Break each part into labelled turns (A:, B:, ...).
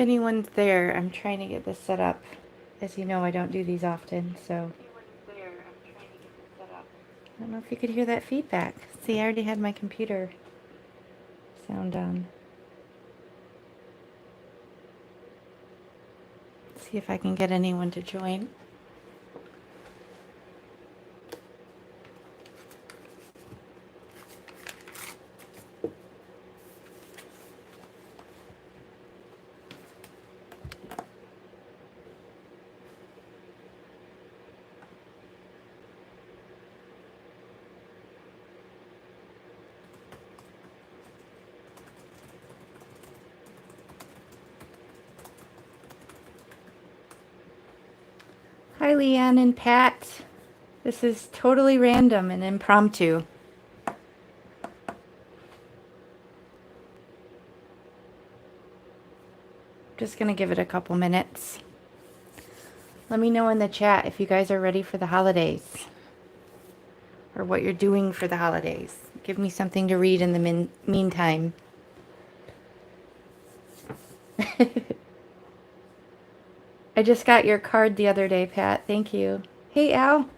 A: If anyone's there, I'm trying to get this set up. As you know, I don't do these often, so. I don't know if you could hear that feedback. See, I already had my computer sound on. See if I can get anyone to join. Hi, Leanne and Pat. This is totally random and impromptu. Just gonna give it a couple minutes. Let me know in the chat if you guys are ready for the holidays or what you're doing for the holidays. Give me something to read in the meantime. I just got your card the other day, Pat. Thank you. Hey, Al.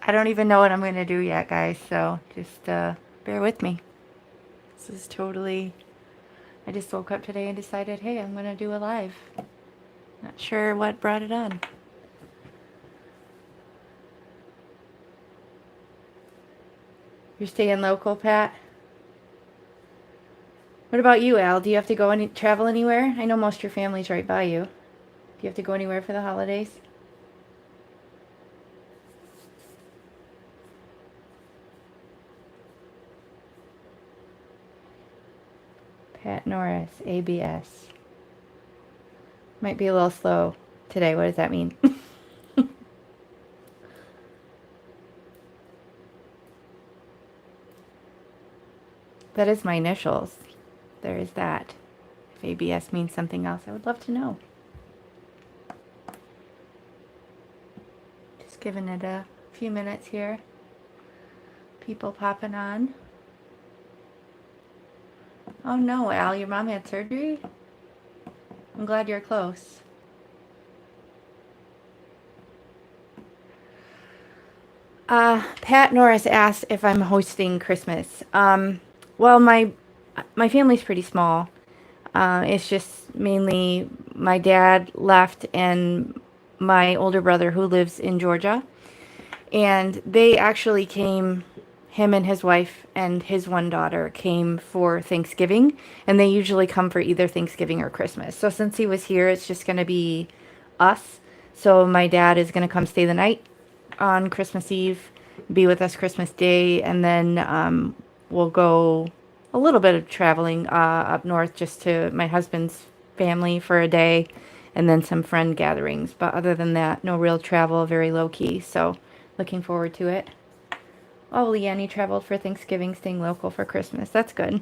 A: I don't even know what I'm going to do yet, guys, so just bear with me. This is totally... I just woke up today and decided, hey, I'm going to do a live. Not sure what brought it on. You're staying local, Pat? What about you, Al? Do you have to go travel anywhere? I know most of your family's right by you. Do you have to go anywhere for the holidays? Pat Norris, ABS. Might be a little slow today. What does that mean? That is my initials. There is that. If ABS means something else, I would love to know. Just giving it a few minutes here. People popping on. Oh no, Al, your mom had surgery? I'm glad you're close. Pat Norris asked if I'm hosting Christmas. Well, my family's pretty small. It's just mainly my dad left and my older brother who lives in Georgia. And they actually came, him and his wife and his one daughter came for Thanksgiving. And they usually come for either Thanksgiving or Christmas. So since he was here, it's just going to be us. So my dad is going to come stay the night on Christmas Eve, be with us Christmas Day, and then we'll go a little bit of traveling up north just to my husband's family for a day, and then some friend gatherings. But other than that, no real travel, very low-key, so looking forward to it. Oh, Leanne traveled for Thanksgiving, staying local for Christmas. That's good.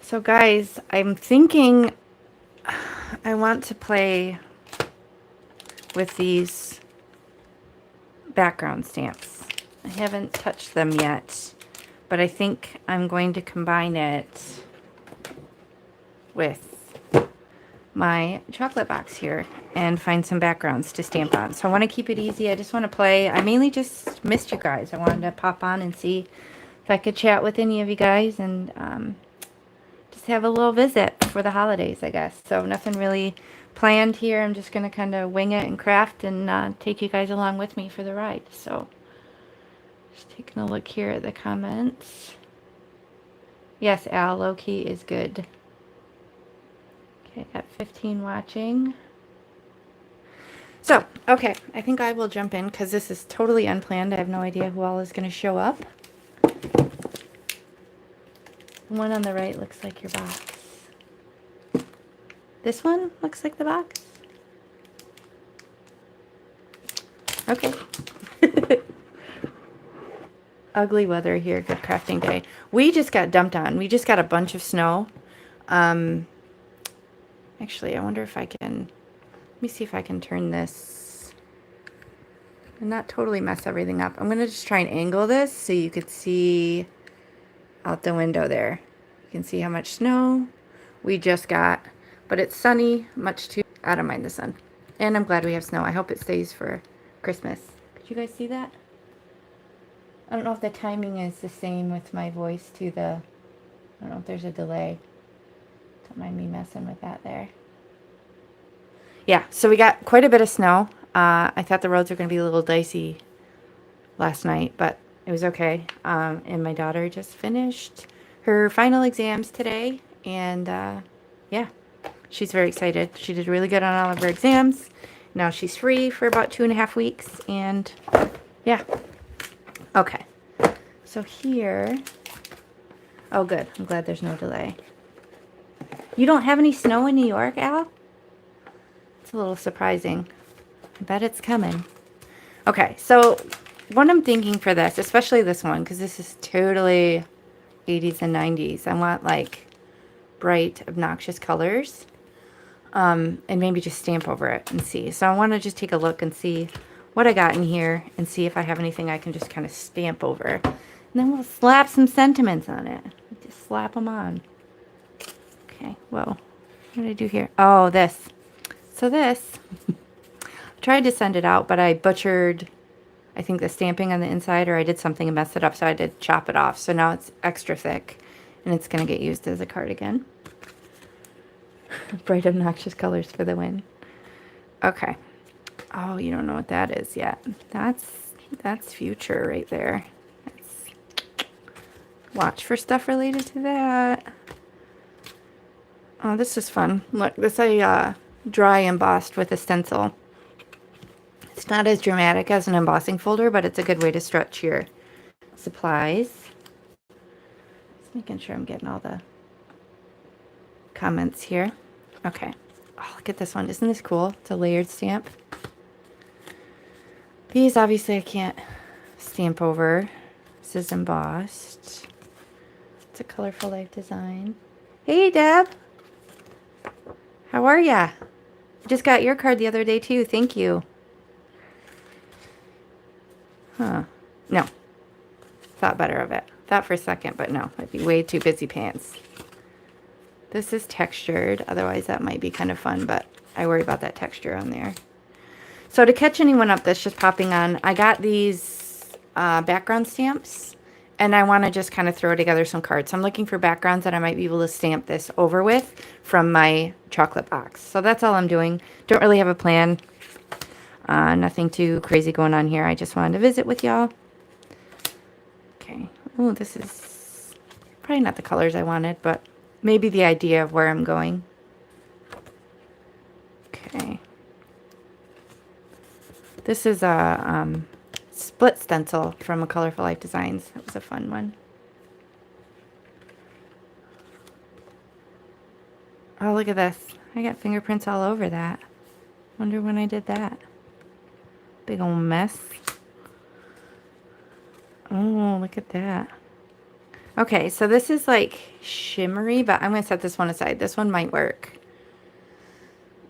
A: So guys, I'm thinking I want to play with these background stamps. I haven't touched them yet, but I think I'm going to combine it with my chocolate box here and find some backgrounds to stamp on. So I want to keep it easy. I just want to play. I mainly just missed you guys. I wanted to pop on and see if I could chat with any of you guys and just have a little visit for the holidays, I guess. So nothing really planned here. I'm just going to kind of wing it and craft and take you guys along with me for the ride. So just taking a look here at the comments. Yes, Al, low-key is good. Okay, got 15 watching. So, okay, I think I will jump in because this is totally unplanned. I have no idea who all is going to show up. The one on the right looks like your box. This one looks like the box. Okay. Ugly weather here, good crafting day. We just got dumped on. We just got a bunch of snow. Actually, I wonder if I can, let me see if I can turn this. and not totally mess everything up. I'm going to just try and angle this so you could see out the window there. You can see how much snow we just got, but it's sunny, much too. I don't mind the sun. And I'm glad we have snow. I hope it stays for Christmas. Could you guys see that? I don't know if the timing is the same with my voice to the, I don't know if there's a delay. Don't mind me messing with that there. Yeah, so we got quite a bit of snow. I thought the roads were going to be a little dicey last night, but it was okay. And my daughter just finished her final exams today, and yeah, she's very excited. She did really good on all of her exams. Now she's free for about 2.5 weeks, and yeah. Okay, so here, oh good, I'm glad there's no delay. You don't have any snow in New York, Al? It's a little surprising. I bet it's coming. Okay, so what I'm thinking for this, especially this one, because this is totally 80s and 90s. I want like bright, obnoxious colors, and maybe just stamp over it and see. So I want to just take a look and see what I got in here and see if I have anything I can just kind of stamp over. And then we'll slap some sentiments on it. Just slap them on. Okay, whoa. What did I do here? Oh, this. So this, I tried to send it out, but I butchered, I think, the stamping on the inside, or I did something and messed it up, so I did chop it off. So now it's extra thick, and it's going to get used as a cardigan. Bright, obnoxious colors for the win. Okay. Oh, you don't know what that is yet. That's future right there. Watch for stuff related to that. Oh, this is fun. Look, this I dry embossed with a stencil. It's not as dramatic as an embossing folder, but it's a good way to stretch your supplies. Just making sure I'm getting all the comments here. Okay. Oh, look at this one. Isn't this cool? It's a layered stamp. These, obviously, I can't stamp over. This is embossed. It's a Colorful Life design. Hey, Deb. How are ya? I just got your card the other day, too. Thank you. Huh. No. Thought better of it. Thought for a second, but no. I'd be way too busy pants. This is textured. Otherwise, that might be kind of fun, but I worry about that texture on there. So to catch anyone up that's just popping on, I got these background stamps, and I want to just kind of throw together some cards. So I'm looking for backgrounds that I might be able to stamp this over with from my chocolate box. So that's all I'm doing. Don't really have a plan. Nothing too crazy going on here. I just wanted to visit with y'all. Okay. Oh, this is probably not the colors I wanted, but maybe the idea of where I'm going. Okay. This is a split stencil from a Colorful Life Designs. That was a fun one. Oh, look at this. I got fingerprints all over that. Wonder when I did that. Big old mess. Oh, look at that. Okay, so this is like shimmery, but I'm going to set this one aside. This one might work.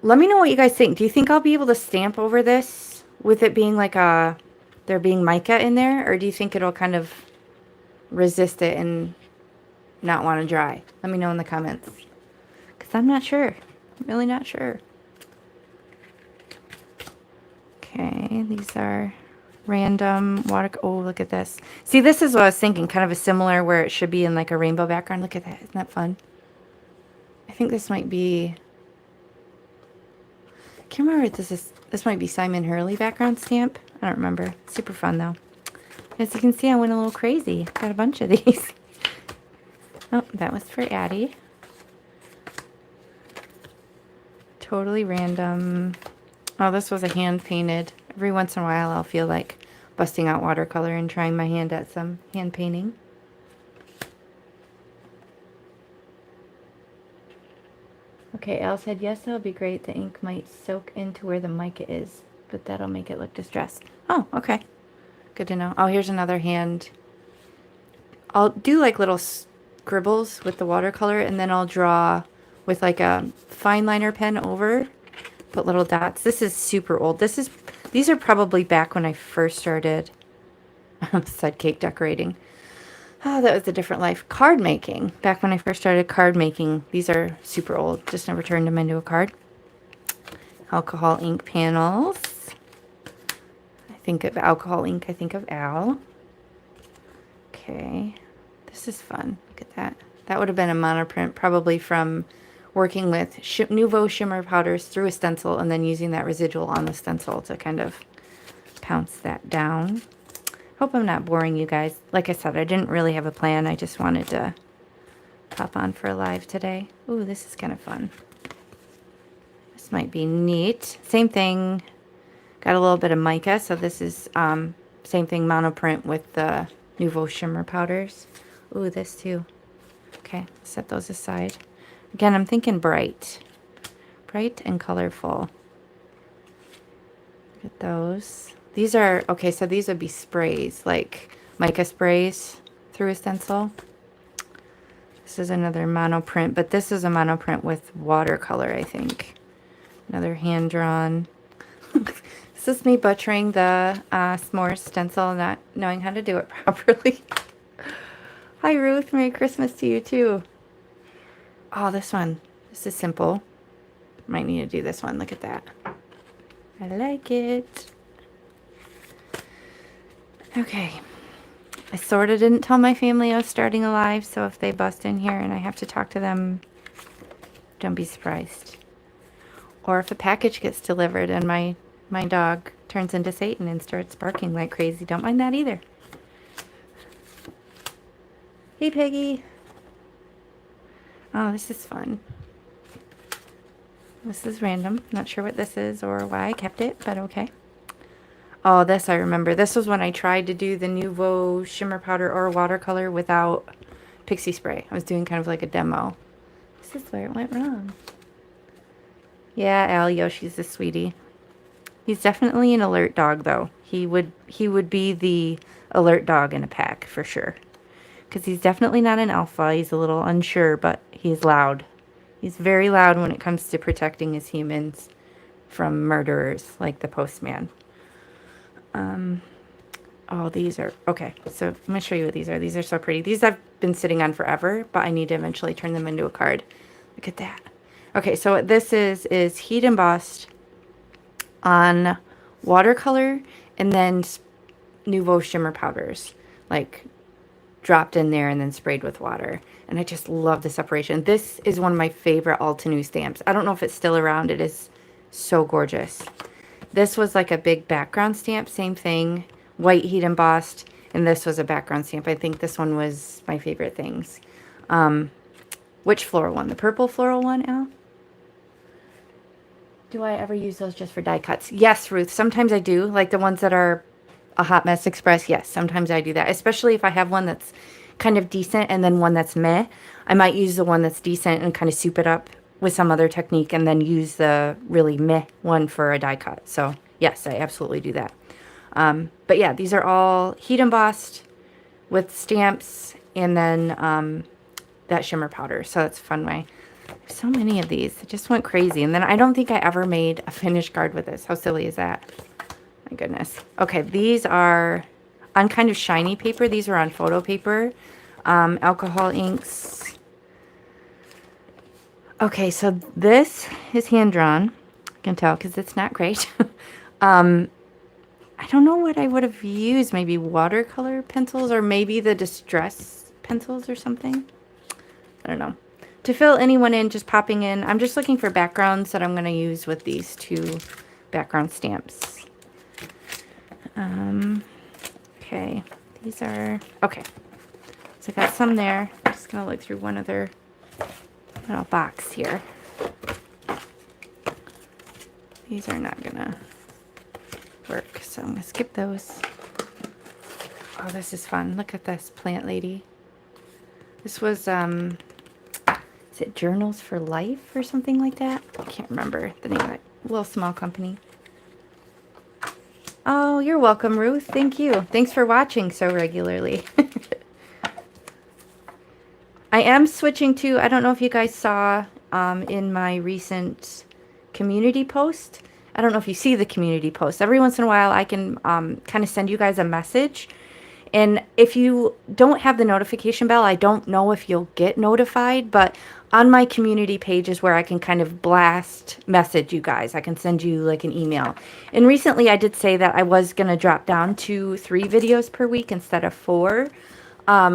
A: Let me know what you guys think. Do you think I'll be able to stamp over this with it being like there being mica in there? Or do you think it'll kind of resist it and not want to dry? Let me know in the comments. Because I'm not sure. I'm really not sure. Okay, these are random water. Oh, look at this. See, this is what I was thinking. Kind of a similar where it should be in like a rainbow background. Look at that. Isn't that fun? I think this might be... I can't remember if this is... This might be Simon Hurley background stamp. I don't remember. Super fun, though. As you can see, I went a little crazy. Got a bunch of these. Oh, that was for Addie. Totally random. Oh, this was a hand-painted. Every once in a while, I'll feel like busting out watercolor and trying my hand at some hand painting. Okay, Al said, yes, that would be great. The ink might soak into where the mica is, but that'll make it look distressed. Oh, okay. Good to know. Oh, here's another hand. I'll do like little scribbles with the watercolor, and then I'll draw with like a fine liner pen over. Put little dots. This is super old. This is These are probably back when I first started side cake decorating. Oh, that was a different life. Card making. Back when I first started card making. These are super old. Just never turned them into a card. Alcohol ink panels. I think of alcohol ink. I think of Al. Okay. This is fun. Look at that. That would have been a monoprint probably from working with Nouveau shimmer powders through a stencil and then using that residual on the stencil to kind of pounce that down. Hope I'm not boring you guys. Like I said, I didn't really have a plan. I just wanted to pop on for a live today. Ooh, this is kind of fun. This might be neat. Same thing. Got a little bit of mica, so this is same thing, monoprint with the Nouveau shimmer powders. Ooh, this too. Okay, set those aside. Again, I'm thinking bright. Bright and colorful. Look at those. These are, okay, so these would be sprays, like mica sprays through a stencil. This is another monoprint, but this is a monoprint with watercolor, I think. Another hand-drawn. This is me butchering the s'mores stencil, not knowing how to do it properly. Hi, Ruth. Merry Christmas to you, too. Oh, this one. This is simple. Might need to do this one. Look at that. I like it. Okay. I sort of didn't tell my family I was starting a live, so if they bust in here and I have to talk to them, don't be surprised. Or if a package gets delivered and my dog turns into Satan and starts barking like crazy, don't mind that either. Hey, Peggy. Oh, this is fun. This is random. Not sure what this is or why I kept it, but okay. Oh, this I remember. This was when I tried to do the Nouveau shimmer powder or watercolor without pixie spray. I was doing kind of like a demo. This is where it went wrong. Yeah, Al, Yoshi's a sweetie. He's definitely an alert dog, though. He would be the alert dog in a pack for sure. Because he's definitely not an alpha. He's a little unsure, but he's loud. He's very loud when it comes to protecting his humans from murderers like the postman. Oh, these are, okay, so I'm going to show you what these are. These are so pretty. These I've been sitting on forever, but I need to eventually turn them into a card. Look at that. Okay, so what this is heat embossed on watercolor and then Nouveau shimmer powders, like dropped in there and then sprayed with water. And I just love the separation. This is one of my favorite Altenew stamps. I don't know if it's still around. It is so gorgeous. This was like a big background stamp, same thing, white heat embossed, and this was a background stamp. I think this one was my favorite things. Which floral one? The purple floral one, Al? Do I ever use those just for die cuts? Yes, Ruth, sometimes I do, like the ones that are a Hot Mess Express. Yes, sometimes I do that, especially if I have one that's kind of decent and then one that's meh. I might use the one that's decent and kind of soup it up with some other technique and then use the really meh one for a die cut. So yes, I absolutely do that. But yeah, these are all heat embossed with stamps and then that shimmer powder. So it's a fun way. So many of these. I just went crazy. And then I don't think I ever made a finished card with this. How silly is that? My goodness. Okay, these are on kind of shiny paper. These are on photo paper. Alcohol inks. Okay, so this is hand-drawn. I can tell because it's not great. I don't know what I would have used. Maybe watercolor pencils or maybe the distress pencils or something. I don't know. To fill anyone in, just popping in. I'm just looking for backgrounds that I'm going to use with these two background stamps. Okay, these are, okay. So I got some there. I'm just going to look through one other little box here. These are not going to work, so I'm going to skip those. Oh, this is fun. Look at this plant lady. This was, is it Journals for Life or something like that? I can't remember the name of that little small company. Oh, you're welcome, Ruth. Thank you. Thanks for watching so regularly. I am switching to, I don't know if you guys saw in my recent community post, I don't know if you see the community posts. Every once in a while, I can kind of send you guys a message. And if you don't have the notification bell, I don't know if you'll get notified, but on my community page is where I can kind of blast message you guys. I can send you like an email. And recently I did say that I was going to drop down to 3 videos per week instead of 4,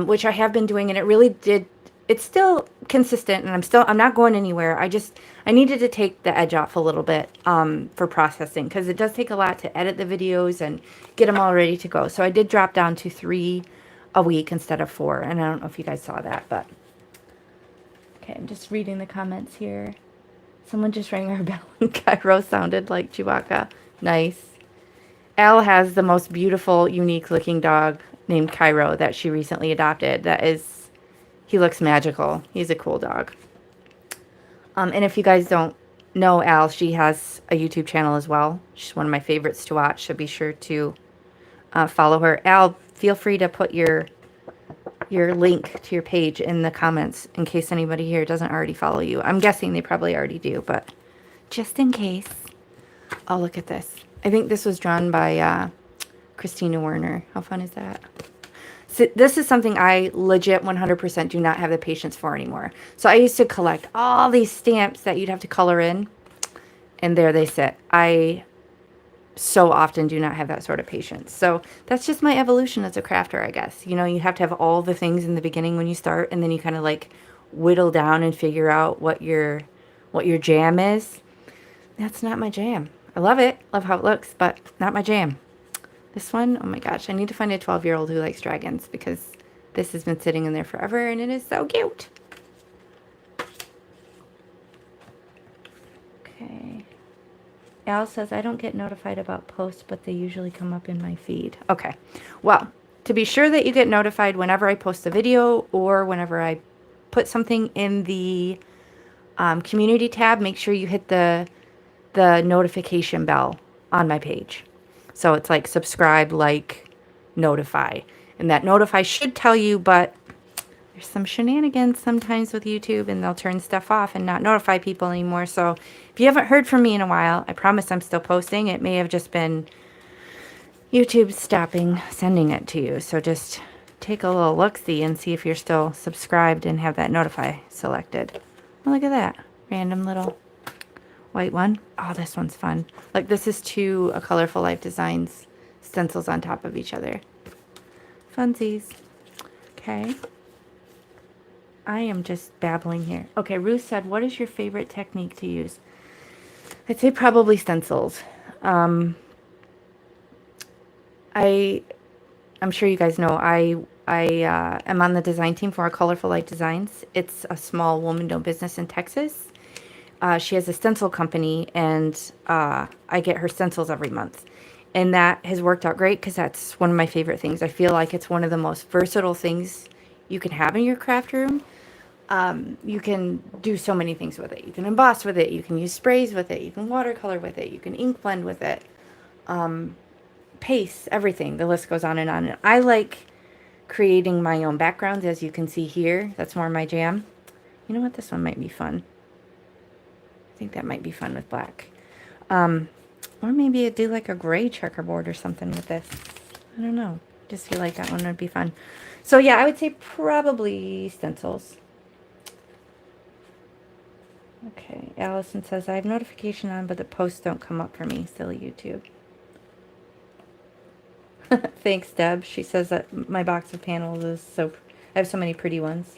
A: which I have been doing, and it really did. It's still consistent, and I'm not going anywhere. I needed to take the edge off a little bit for processing, because it does take a lot to edit the videos and get them all ready to go. So I did drop down to 3 a week instead of 4, and I don't know if you guys saw that, but okay, I'm just reading the comments here. Someone just rang our bell and Cairo sounded like Chewbacca. Nice. Elle has the most beautiful, unique looking dog named Cairo that she recently adopted. He looks magical. He's a cool dog. And if you guys don't know Al, she has a YouTube channel as well. She's one of my favorites to watch, so be sure to follow her. Al, feel free to put your link to your page in the comments in case anybody here doesn't already follow you. I'm guessing they probably already do, but just in case. Oh, look at this. I think this was drawn by Christina Werner. How fun is that? So this is something I legit 100% do not have the patience for anymore. So I used to collect all these stamps that you'd have to color in, and there they sit. I so often do not have that sort of patience. So that's just my evolution as a crafter, I guess. You know, you have to have all the things in the beginning when you start, and then you kind of like whittle down and figure out what your jam is. That's not my jam. I love it. Love how it looks, but not my jam. This one, oh my gosh, I need to find a 12-year-old who likes dragons, because this has been sitting in there forever and it is so cute. Okay. Al says, I don't get notified about posts, but they usually come up in my feed. Okay. Well, to be sure that you get notified whenever I post a video or whenever I put something in the community tab, make sure you hit the notification bell on my page. So it's like subscribe, like, notify. And that notify should tell you, but there's some shenanigans sometimes with YouTube, and they'll turn stuff off and not notify people anymore. So if you haven't heard from me in a while, I promise I'm still posting. It may have just been YouTube stopping sending it to you. So just take a little look-see and see if you're still subscribed and have that notify selected. Oh, look at that. Random little white one. Oh, this one's fun. Like, this is 2 A Colorful Life Designs stencils on top of each other. Funsies. Okay. I am just babbling here. Okay, Ruth said, what is your favorite technique to use? I'd say probably stencils. I'm sure you guys know I am on the design team for A Colorful Life Designs. It's a small woman-owned business in Texas. She has a stencil company, and I get her stencils every month. And that has worked out great, because that's one of my favorite things. I feel like it's one of the most versatile things you can have in your craft room. You can do so many things with it. You can emboss with it. You can use sprays with it. You can watercolor with it. You can ink blend with it. Paste, everything. The list goes on and on. And I like creating my own backgrounds, as you can see here. That's more my jam. You know what? This one might be fun. I think that might be fun with black. Or maybe I'd do like a gray checkerboard or something with this. I don't know. Just feel like that one would be fun. So yeah, I would say probably stencils. Okay, Allison says, I have notification on, but the posts don't come up for me. Silly YouTube. Thanks, Deb. She says that my box of panels is so... I have so many pretty ones.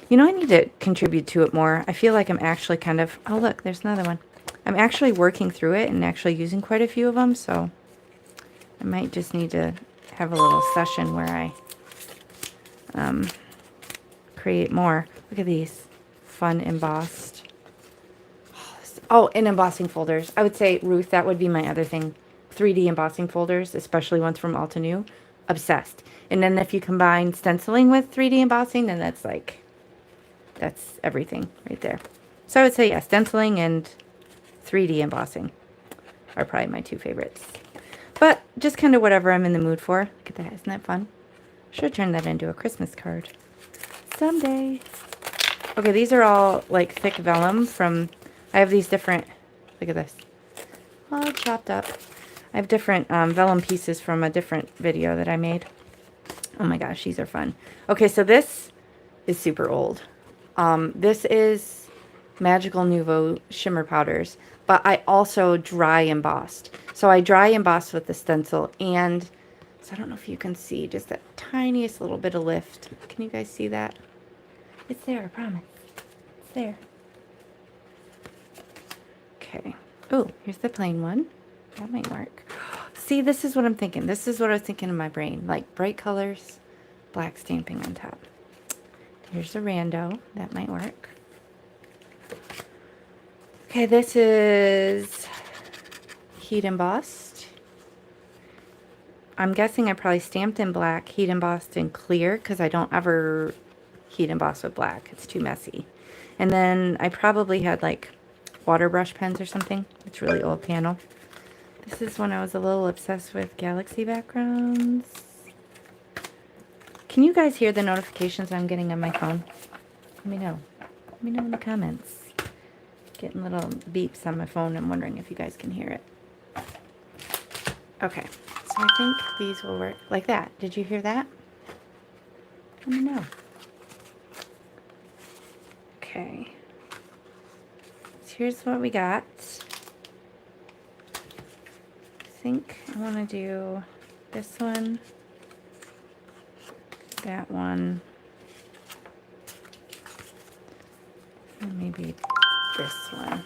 A: You know, I need to contribute to it more. I feel like I'm actually kind of... Oh, look, there's another one. I'm actually working through it and actually using quite a few of them, so I might just need to have a little session where I create more. Look at these. Fun embossed. Oh, and embossing folders. I would say, Ruth, that would be my other thing. 3D embossing folders, especially ones from Alta New. Obsessed. And then if you combine stenciling with 3D embossing, then that's like... That's everything right there. So I would say, yeah, stenciling and 3D embossing are probably my 2 favorites. But just kind of whatever I'm in the mood for. Look at that. Isn't that fun? Should turn that into a Christmas card someday. Okay, these are all like thick vellum from... I have these different... Look at this. all chopped up. I have different vellum pieces from a different video that I made. Oh my gosh, these are fun. Okay, so this is super old. This is Magical Nouveau shimmer powders, but I also dry embossed. So I dry embossed with the stencil, and so I don't know if you can see just that tiniest little bit of lift. Can you guys see that? It's there, I promise. It's there. Okay. Oh, here's the plain one. That might work. See, this is what I'm thinking. This is what I was thinking in my brain. Like bright colors, black stamping on top. Here's the rando. That might work. Okay, this is heat embossed. I'm guessing I probably stamped in black, heat embossed in clear, because I don't ever heat emboss with black. It's too messy. And then I probably had like water brush pens or something. It's really old panel. This is when I was a little obsessed with galaxy backgrounds. Can you guys hear the notifications I'm getting on my phone? Let me know. Let me know in the comments. Getting little beeps on my phone. I'm wondering if you guys can hear it. Okay, so I think these will work like that. Did you hear that? Let me know. Okay. So here's what we got. I think I want to do this one, that one, and maybe this one.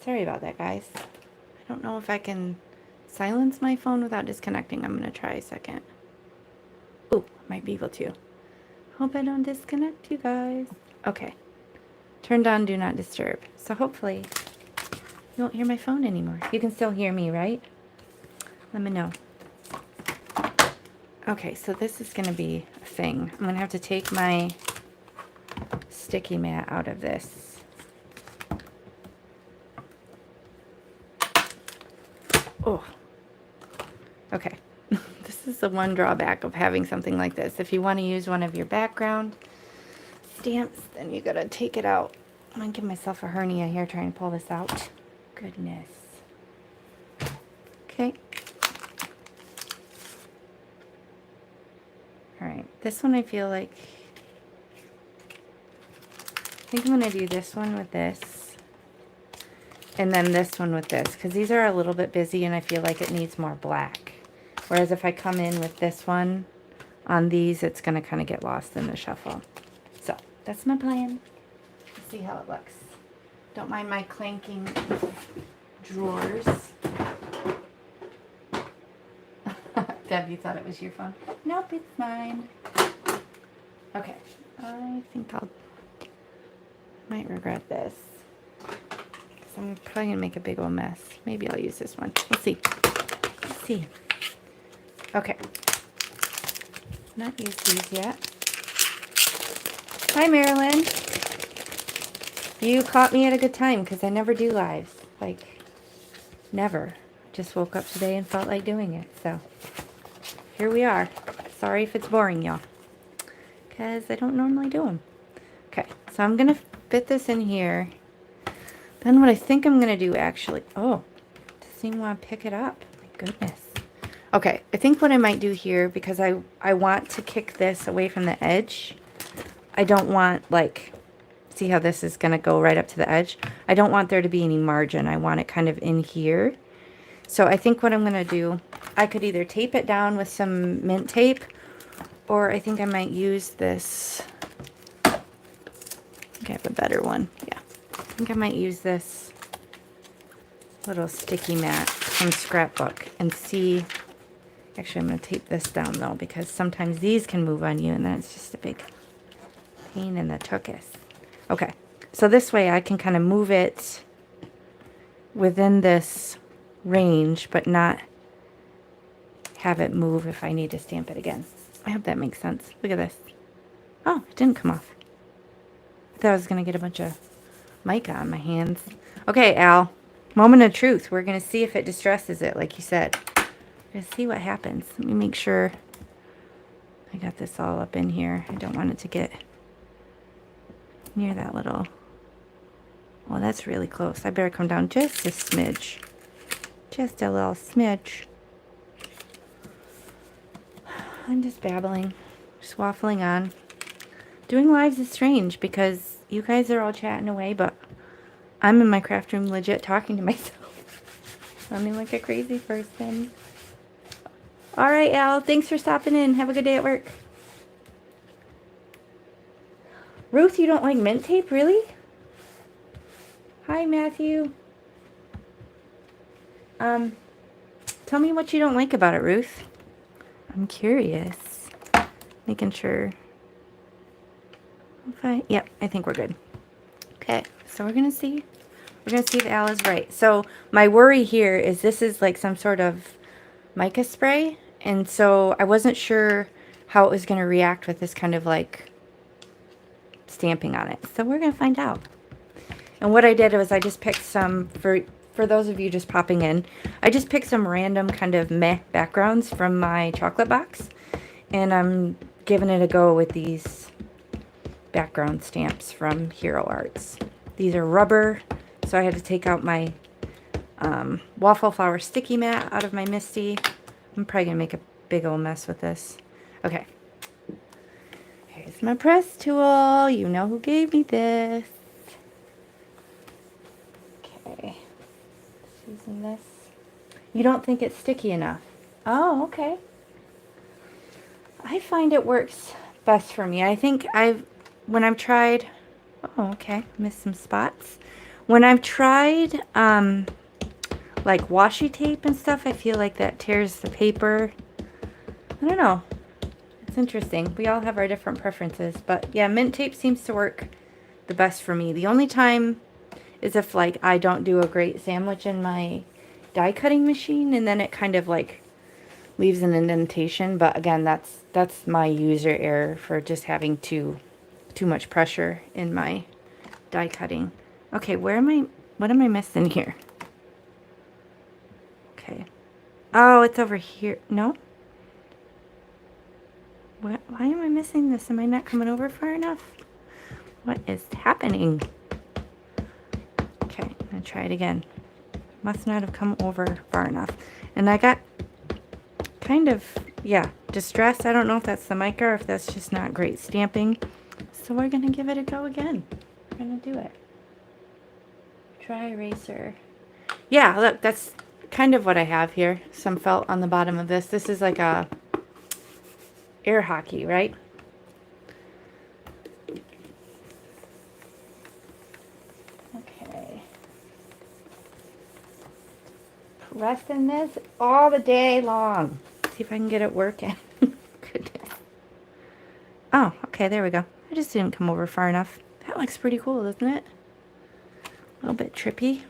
A: Sorry about that, guys. I don't know if I can silence my phone without disconnecting. I'm going to try a second. Oh, might be able to. Hope I don't disconnect you guys. Okay. Turned on Do Not Disturb. So hopefully you won't hear my phone anymore. You can still hear me, right? Let me know. Okay, so this is going to be a thing. I'm going to have to take my sticky mat out of this. Oh, okay. This is the one drawback of having something like this. If you want to use one of your background stamps, then you gotta take it out. I'm gonna give myself a hernia here trying to pull this out. Goodness. Okay. Alright, this one I feel like, I think I'm gonna do this one with this. And then this one with this, because these are a little bit busy and I feel like it needs more black. Whereas if I come in with this one on these, it's going to kind of get lost in the shuffle. So that's my plan. Let's see how it looks. Don't mind my clanking drawers. Deb, you thought it was your phone? Nope, it's mine. Okay, I think might regret this. I'm probably going to make a big old mess. Maybe I'll use this one. We'll see. Let's see. Okay. Not used these yet. Hi, Marilyn. You caught me at a good time because I never do lives. Like, never. Just woke up today and felt like doing it. So, here we are. Sorry if it's boring, y'all. Because I don't normally do them. Okay. So, I'm going to fit this in here. Then what I think I'm going to do actually, oh, doesn't even want to pick it up. My goodness. Okay, I think what I might do here, because I want to kick this away from the edge. I don't want, like, see how this is going to go right up to the edge? I don't want there to be any margin. I want it kind of in here. So I think what I'm going to do, I could either tape it down with some mint tape, or I think I might use this. I think I have a better one. Yeah. I think I might use this little sticky mat from Scrapbook and see. Actually, I'm going to tape this down though, because sometimes these can move on you and then it's just a big pain in the tuchus. Okay, so this way I can kind of move it within this range, but not have it move if I need to stamp it again. I hope that makes sense. Look at this. Oh, it didn't come off. I thought I was going to get a bunch of mica on my hands. Okay, Al. Moment of truth. We're going to see if it distresses it, like you said. We're going to see what happens. Let me make sure I got this all up in here. I don't want it to get near that little Well, that's really close. I better come down just a smidge. Just a little smidge. I'm just babbling. Just waffling on. Doing lives is strange because you guys are all chatting away, but I'm in my craft room legit talking to myself. Sounding like a crazy person. All right, Al. Thanks for stopping in. Have a good day at work. Ruth, you don't like mint tape? Really? Hi, Matthew. Tell me what you don't like about it, Ruth. I'm curious. Making sure. Yep, I think we're good. Okay, so we're gonna see. We're gonna see if Al is right. So my worry here is this is like some sort of mica spray, and so I wasn't sure how it was gonna react with this kind of like stamping on it. So we're gonna find out. And what I did was I just picked some, for those of you just popping in, I just picked some random kind of meh backgrounds from my chocolate box. And I'm giving it a go with these background stamps from Hero Arts. These are rubber, so I had to take out my waffle flower sticky mat out of my Misty. I'm probably going to make a big old mess with this. Okay. Here's my press tool. You know who gave me this. Okay. Just using this. You don't think it's sticky enough? Oh, okay. I find it works best for me. I think when I've tried, oh, okay, missed some spots. When I've tried, like washi tape and stuff, I feel like that tears the paper. I don't know. It's interesting. We all have our different preferences, but yeah, mint tape seems to work the best for me. The only time is if like I don't do a great sandwich in my die cutting machine, and then it kind of like leaves an indentation. But again, that's my user error for just having too much pressure in my die cutting. Okay, what am I missing here? Okay. Oh, it's over here. No? Why am I missing this? Am I not coming over far enough? What is happening? Okay, I'm gonna try it again. Must not have come over far enough. And I got kind of, yeah, distressed. I don't know if that's the mica or if that's just not great stamping. So we're gonna give it a go again. We're gonna do it. Dry eraser. Yeah, look, that's kind of what I have here. Some felt on the bottom of this. This is like a air hockey, right? Okay. Pressing this all the day long. See if I can get it working. Goodness. Oh, okay, there we go. I just didn't come over far enough. That looks pretty cool, doesn't it? A little bit trippy.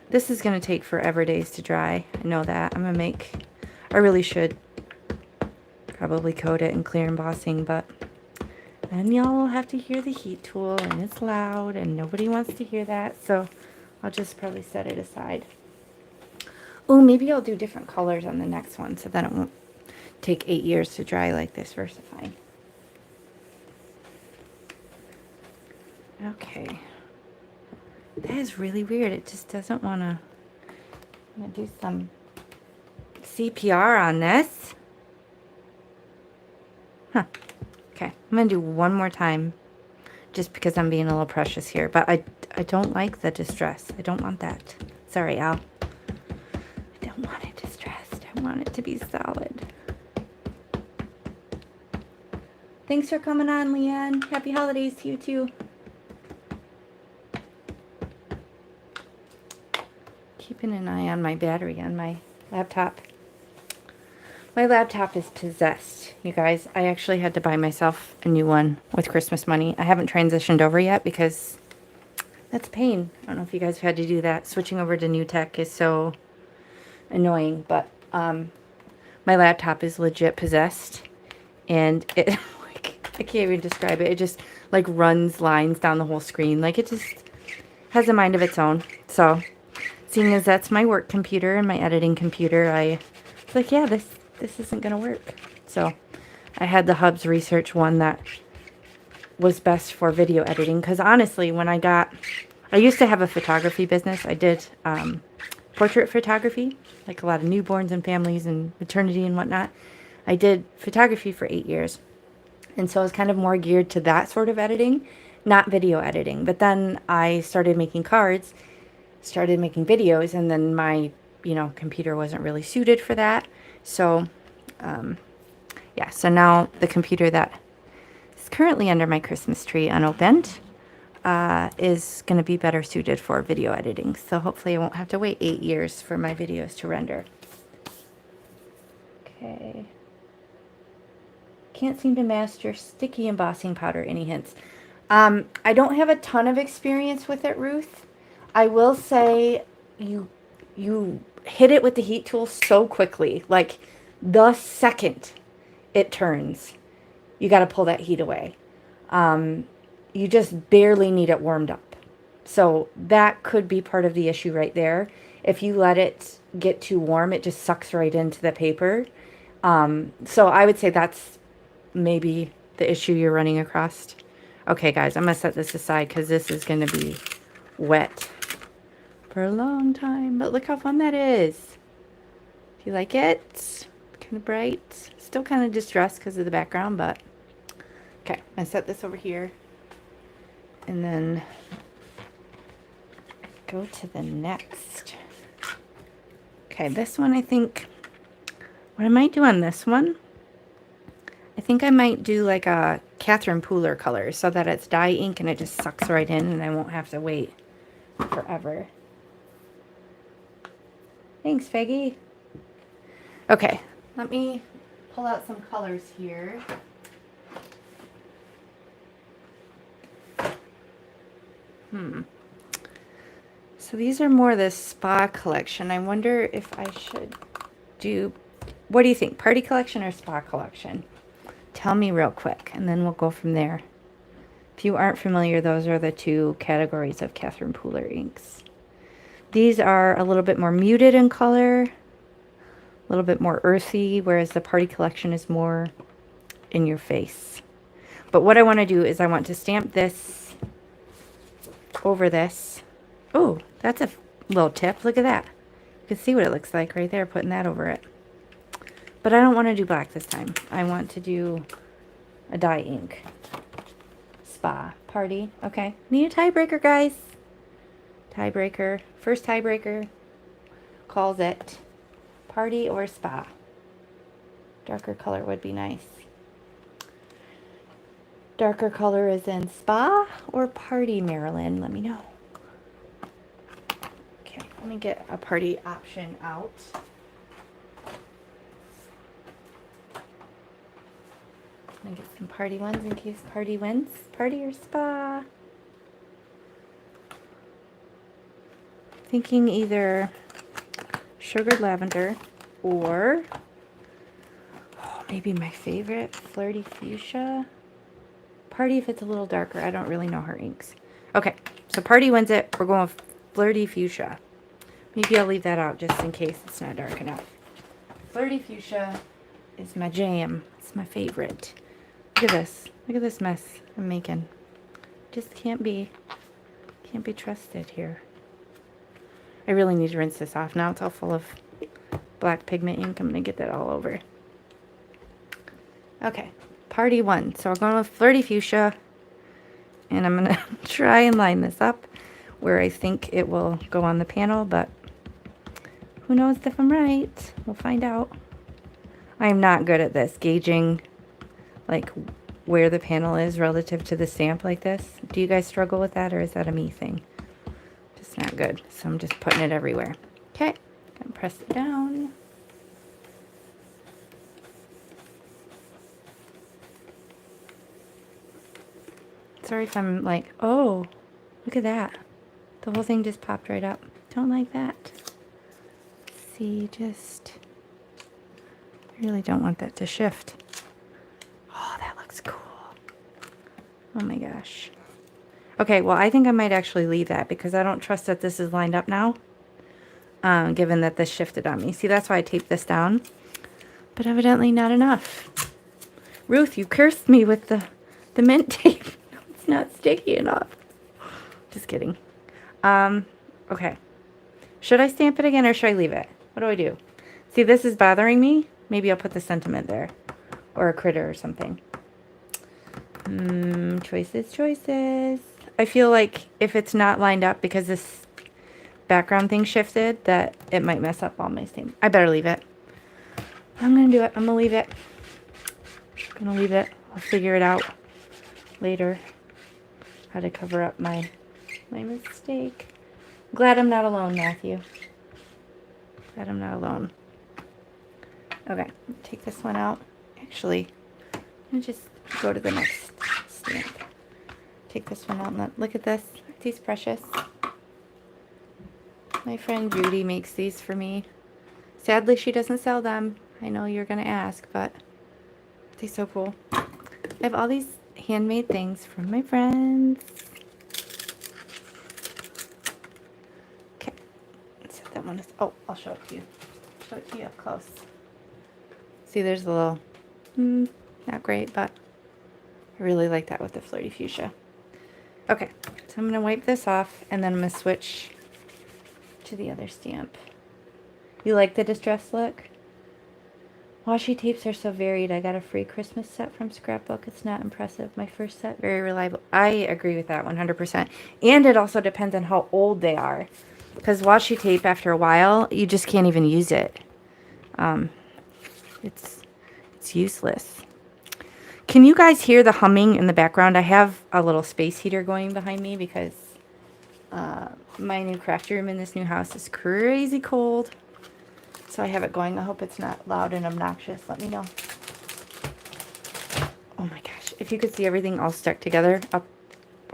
A: This is going to take forever days to dry. I know that. I really should probably coat it in clear embossing, but then y'all will have to hear the heat tool, and it's loud, and nobody wants to hear that, so I'll just probably set it aside. Oh, maybe I'll do different colors on the next one, so then it won't take 8 years to dry like this VersaFine. Okay. That is really weird. It just doesn't want to. I'm going to do some CPR on this. Huh. Okay. I'm going to do one more time just because I'm being a little precious here. But I don't like the distress. I don't want that. Sorry, Al. I don't want it distressed. I want it to be solid. Thanks for coming on, Leanne. Happy holidays to you, too. Keeping an eye on my battery on my laptop. My laptop is possessed, you guys. I actually had to buy myself a new one with Christmas money. I haven't transitioned over yet because that's pain. I don't know if you guys have had to do that. Switching over to new tech is so annoying, but my laptop is legit possessed, and it like, I can't even describe it. It just like runs lines down the whole screen. Like it just has a mind of its own. So seeing as that's my work computer and my editing computer, I was like, yeah, this isn't going to work. So I had the Hubs research one that was best for video editing. Because honestly, when I got I used to have a photography business. I did portrait photography, like a lot of newborns and families and maternity and whatnot. I did photography for 8 years. And so I was kind of more geared to that sort of editing, not video editing. But then I started making cards, started making videos, and then my, computer wasn't really suited for that. So, yeah, so now the computer that is currently under my Christmas tree unopened is going to be better suited for video editing. So hopefully I won't have to wait 8 years for my videos to render. Okay. Can't seem to master sticky embossing powder. Any hints? I don't have a ton of experience with it, Ruth. I will say you hit it with the heat tool so quickly. Like the second it turns, you got to pull that heat away. You just barely need it warmed up. So that could be part of the issue right there. If you let it get too warm, it just sucks right into the paper. So I would say that's maybe the issue you're running across. Okay, guys, I'm going to set this aside because this is going to be wet for a long time. But look how fun that is. Do you like it? Kind of bright. Still kind of distressed because of the background, but okay, I'm going to set this over here. And then go to the next. Okay, this one I think, what I might do on this one, I think I might do like a Catherine Pooler color so that it's dye ink and it just sucks right in and I won't have to wait forever. Thanks, Feggy. Okay, let me pull out some colors here. So these are more the spa collection. I wonder if I should do, what do you think? Party collection or spa collection? Tell me real quick, and then we'll go from there. If you aren't familiar, those are the two categories of Catherine Pooler inks. These are a little bit more muted in color, a little bit more earthy, whereas the party collection is more in your face. But what I want to do is I want to stamp this over this. Oh, that's a little tip. Look at that. You can see what it looks like right there, putting that over it. But I don't want to do black this time. I want to do a dye ink. Spa. Party. Okay. Need a tiebreaker, guys. Tiebreaker. First tiebreaker calls it party or spa. Darker color would be nice. Darker color is in spa or party, Marilyn? Let me know. Okay, let me get a party option out. I'm gonna get some party ones in case party wins. Party or spa? Thinking either sugared lavender or maybe my favorite, Flirty Fuchsia. Party if it's a little darker. I don't really know her inks. Okay, so party wins it. We're going with Flirty Fuchsia. Maybe I'll leave that out just in case it's not dark enough. Flirty Fuchsia is my jam. It's my favorite. Look at this. Look at this mess I'm making. Just can't be trusted here. I really need to rinse this off. Now it's all full of black pigment ink. I'm going to get that all over. Okay, party one. So we're going with Flirty Fuchsia. And I'm going to try and line this up where I think it will go on the panel, but who knows if I'm right? We'll find out. I am not good at this, gauging like where the panel is relative to the stamp like this. Do you guys struggle with that, or is that a me thing? Just not good. So I'm just putting it everywhere. Okay, gonna press it down. Sorry if I'm like, oh, look at that. The whole thing just popped right up. Don't like that. See, just really don't want that to shift. Oh, that looks cool. Oh my gosh. Okay, well, I think I might actually leave that because I don't trust that this is lined up now, given that this shifted on me. See, that's why I taped this down, but evidently not enough. Ruth, you cursed me with the mint tape. No, it's not sticky enough. Just kidding. Okay. Should I stamp it again or should I leave it? What do I do? See, this is bothering me. Maybe I'll put the sentiment there. Or a critter or something. Choices, choices. I feel like if it's not lined up because this background thing shifted, that it might mess up all my stamp. I better leave it. I'm going to do it. I'm going to leave it. I'm going to leave it. I'll figure it out later. How to cover up my mistake. Glad I'm not alone, Matthew. Glad I'm not alone. Okay, take this one out. Actually, I'm just go to the next stamp. Take this one out and look at this. Aren't these precious? My friend Judy makes these for me. Sadly, she doesn't sell them. I know you're going to ask, but they're so cool. I have all these handmade things from my friends. Okay, set that one. Oh, I'll show it to you. Show it to you up close. See, there's a little, not great, but I really like that with the Flirty Fuchsia. Okay, so I'm going to wipe this off, and then I'm going to switch to the other stamp. You like the distressed look? Washi tapes are so varied. I got a free Christmas set from Scrapbook. It's not impressive. My first set, very reliable. I agree with that 100%. And it also depends on how old they are. Because washi tape, after a while, you just can't even use it. It's useless. Can you guys hear the humming in the background? I have a little space heater going behind me because my new craft room in this new house is crazy cold. So I have it going. I hope it's not loud and obnoxious. Let me know. Oh my gosh. If you could see everything all stuck together up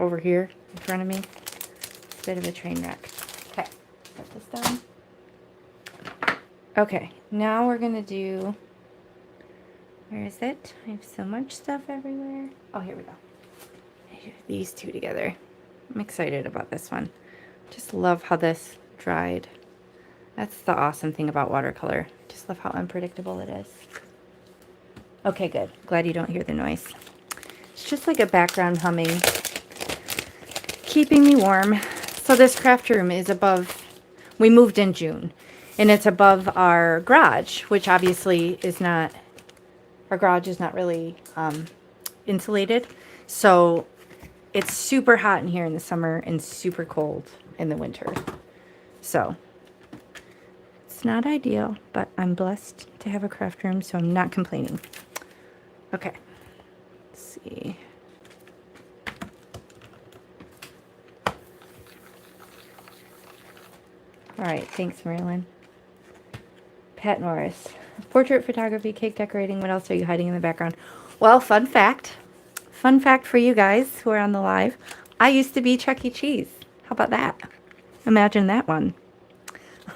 A: over here in front of me. It's a bit of a train wreck. Okay. Put this down. Okay. Now we're going to do... Where is it? I have so much stuff everywhere. Oh, here we go. These two together. I'm excited about this one. Just love how this dried. That's the awesome thing about watercolor. Just love how unpredictable it is. Okay, good. Glad you don't hear the noise. It's just like a background humming, keeping me warm. So this craft room is above, we moved in June, and it's above our garage, which obviously is not, our garage is not really insulated. So it's super hot in here in the summer and super cold in the winter. So it's not ideal, but I'm blessed to have a craft room, so I'm not complaining. Okay, let's see. All right, thanks, Marilyn. Pat Norris. Portrait photography, cake decorating. What else are you hiding in the background? Well, fun fact. Fun fact for you guys who are on the live. I used to be Chuck E. Cheese. How about that? Imagine that one.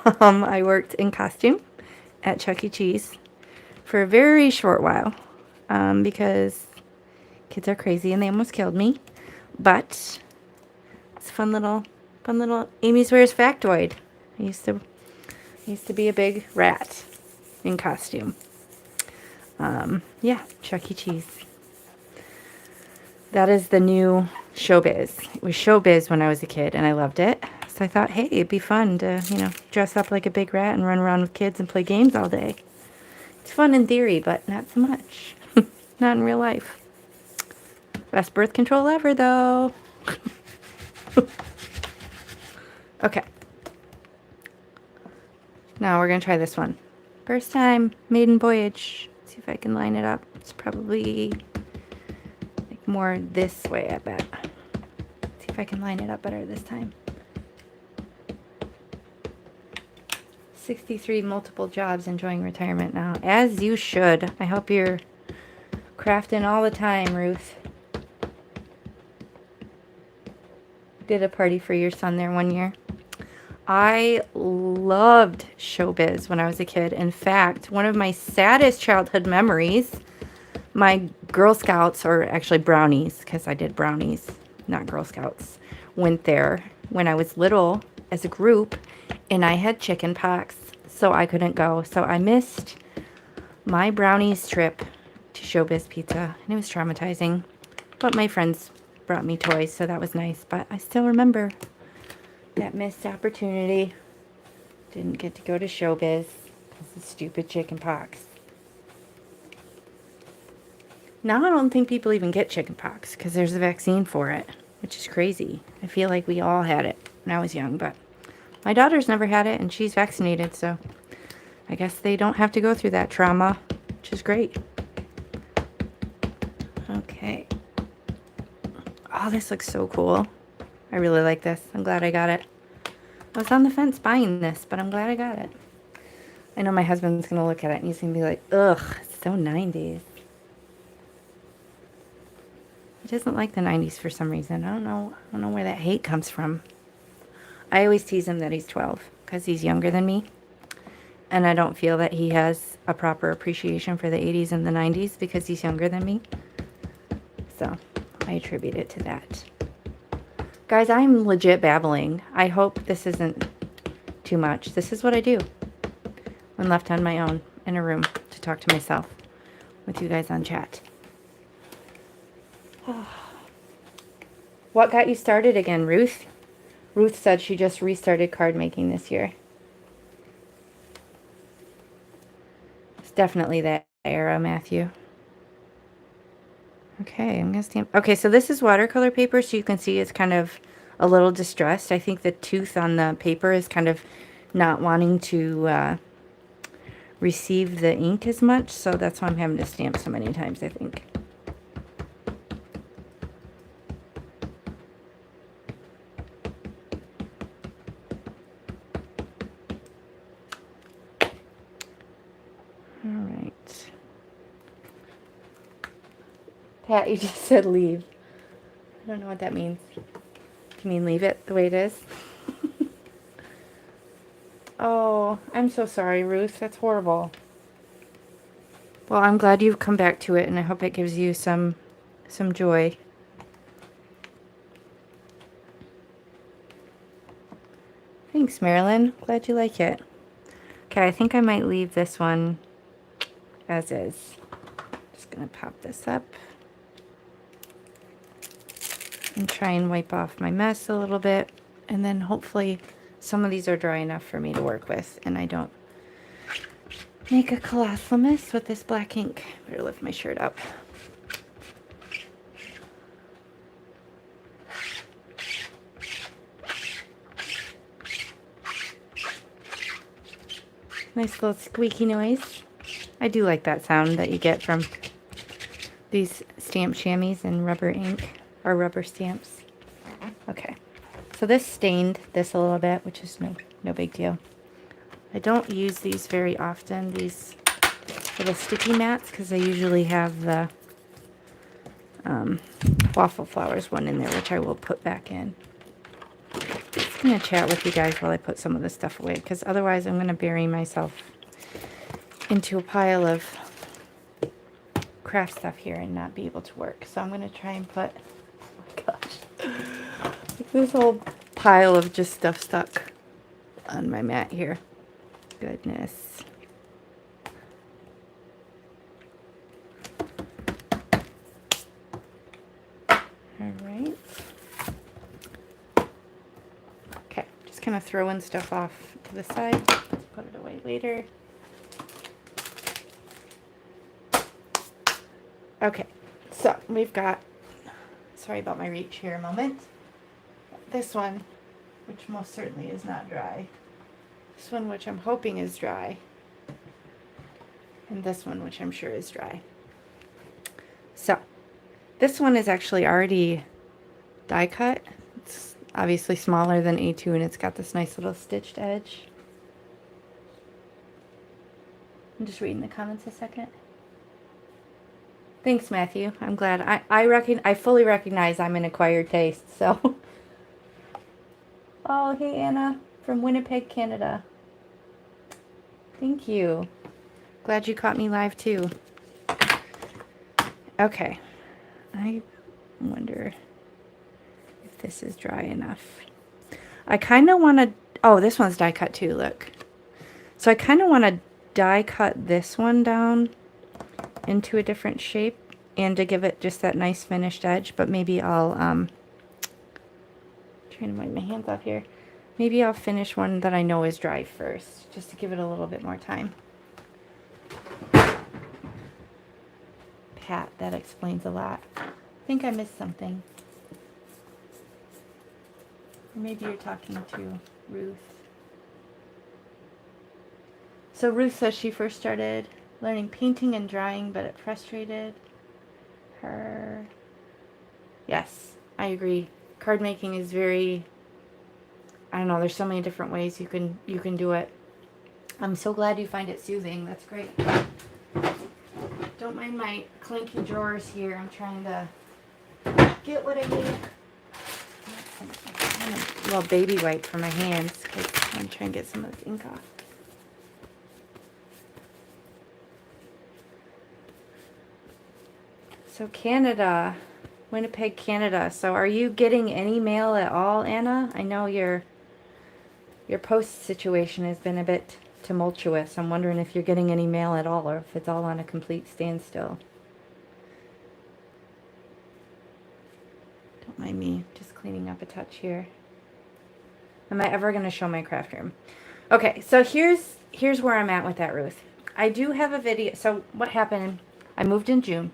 A: I worked in costume at Chuck E. Cheese for a very short while because kids are crazy and they almost killed me. But it's a fun little amyswares factoid. I used to be a big rat in costume. Yeah, Chuck E. Cheese. That is the new showbiz. It was showbiz when I was a kid, and I loved it. So I thought, hey, it'd be fun to, dress up like a big rat and run around with kids and play games all day. It's fun in theory, but not so much. Not in real life. Best birth control ever, though. Okay. Now we're going to try this one. First time, maiden voyage. See if I can line it up. It's probably like more this way, I bet. See if I can line it up better this time. 63 multiple jobs, enjoying retirement now. As you should. I hope you're crafting all the time, Ruth. Did a party for your son there one year. I loved showbiz when I was a kid. In fact, one of my saddest childhood memories, my Girl Scouts, or actually brownies, because I did brownies, not Girl Scouts, went there when I was little as a group, and I had chicken pox, so I couldn't go. So I missed my brownies trip to Showbiz Pizza, and it was traumatizing. But my friends brought me toys, so that was nice. But I still remember That missed opportunity. Didn't get to go to showbiz because of stupid chicken pox. Now I don't think people even get chicken pox because there's a vaccine for it, which is crazy. I feel like we all had it when I was young, but my daughter's never had it and she's vaccinated, so I guess they don't have to go through that trauma, which is great. Okay. Oh, this looks so cool. I really like this. I'm glad I got it. I was on the fence buying this, but I'm glad I got it. I know my husband's going to look at it and he's going to be like, ugh, it's so 90s. He doesn't like the 90s for some reason. I don't know where that hate comes from. I always tease him that he's 12 because he's younger than me. And I don't feel that he has a proper appreciation for the 80s and the 90s because he's younger than me. So I attribute it to that. Guys, I'm legit babbling. I hope this isn't too much. This is what I do when left on my own in a room to talk to myself with you guys on chat. What got you started again, Ruth? Ruth said she just restarted card making this year. It's definitely that era, Matthew. Okay, I'm going to stamp. Okay, so this is watercolor paper, so you can see it's kind of a little distressed. I think the tooth on the paper is kind of not wanting to receive the ink as much, so that's why I'm having to stamp so many times, I think. Pat, you just said leave. I don't know what that means. Do you mean leave it the way it is? Oh, I'm so sorry, Ruth. That's horrible. Well, I'm glad you've come back to it, and I hope it gives you some joy. Thanks, Marilyn. Glad you like it. Okay, I think I might leave this one as is. Just gonna pop this up and try and wipe off my mess a little bit, and then hopefully some of these are dry enough for me to work with and I don't make a colossal mess with this black ink. Better lift my shirt up. Nice little squeaky noise. I do like that sound that you get from these stamp chamois and rubber ink, or rubber stamps. Okay, so this stained this a little bit, which is no big deal. I don't use these very often, these little sticky mats, because I usually have the waffle flowers one in there, which I will put back in. I'm going to chat with you guys while I put some of this stuff away, because otherwise I'm going to bury myself into a pile of craft stuff here and not be able to work. So I'm going to try and put, oh my gosh, this whole pile of just stuff stuck on my mat here. Goodness. All right. Okay, just kind of throwing stuff off to the side. Put it away later. Okay, so we've got, sorry about my reach here a moment. This one, which most certainly is not dry. This one, which I'm hoping is dry. And this one, which I'm sure is dry. So, this one is actually already die cut. It's obviously smaller than A2 and it's got this nice little stitched edge. I'm just reading the comments a second. Thanks, Matthew. I'm glad. I fully recognize I'm an acquired taste, so. Oh, hey, Anna from Winnipeg, Canada. Thank you. Glad you caught me live, too. Okay. I wonder if this is dry enough. I kind of want to... Oh, this one's die cut, too, look. So I kind of want to die cut this one down into a different shape and to give it just that nice finished edge, but maybe I'll trying to wipe my hands off here. Maybe I'll finish one that I know is dry first, just to give it a little bit more time. Pat, that explains a lot. I think I missed something. Or maybe you're talking to Ruth. So Ruth says she first started learning painting and drawing, but it frustrated her. Yes, I agree. Card making is very, I don't know, there's so many different ways you can do it. I'm so glad you find it soothing. That's great. Don't mind my clinky drawers here. I'm trying to get what I need. A little baby wipe for my hands because I'm trying to get some of this ink off. So Canada, Winnipeg, Canada. So are you getting any mail at all, Anna? I know your post situation has been a bit tumultuous. I'm wondering if you're getting any mail at all or if it's all on a complete standstill. Don't mind me just cleaning up a touch here. Am I ever going to show my craft room? Okay, so here's where I'm at with that, Ruth. I do have a video. So what happened, I moved in June.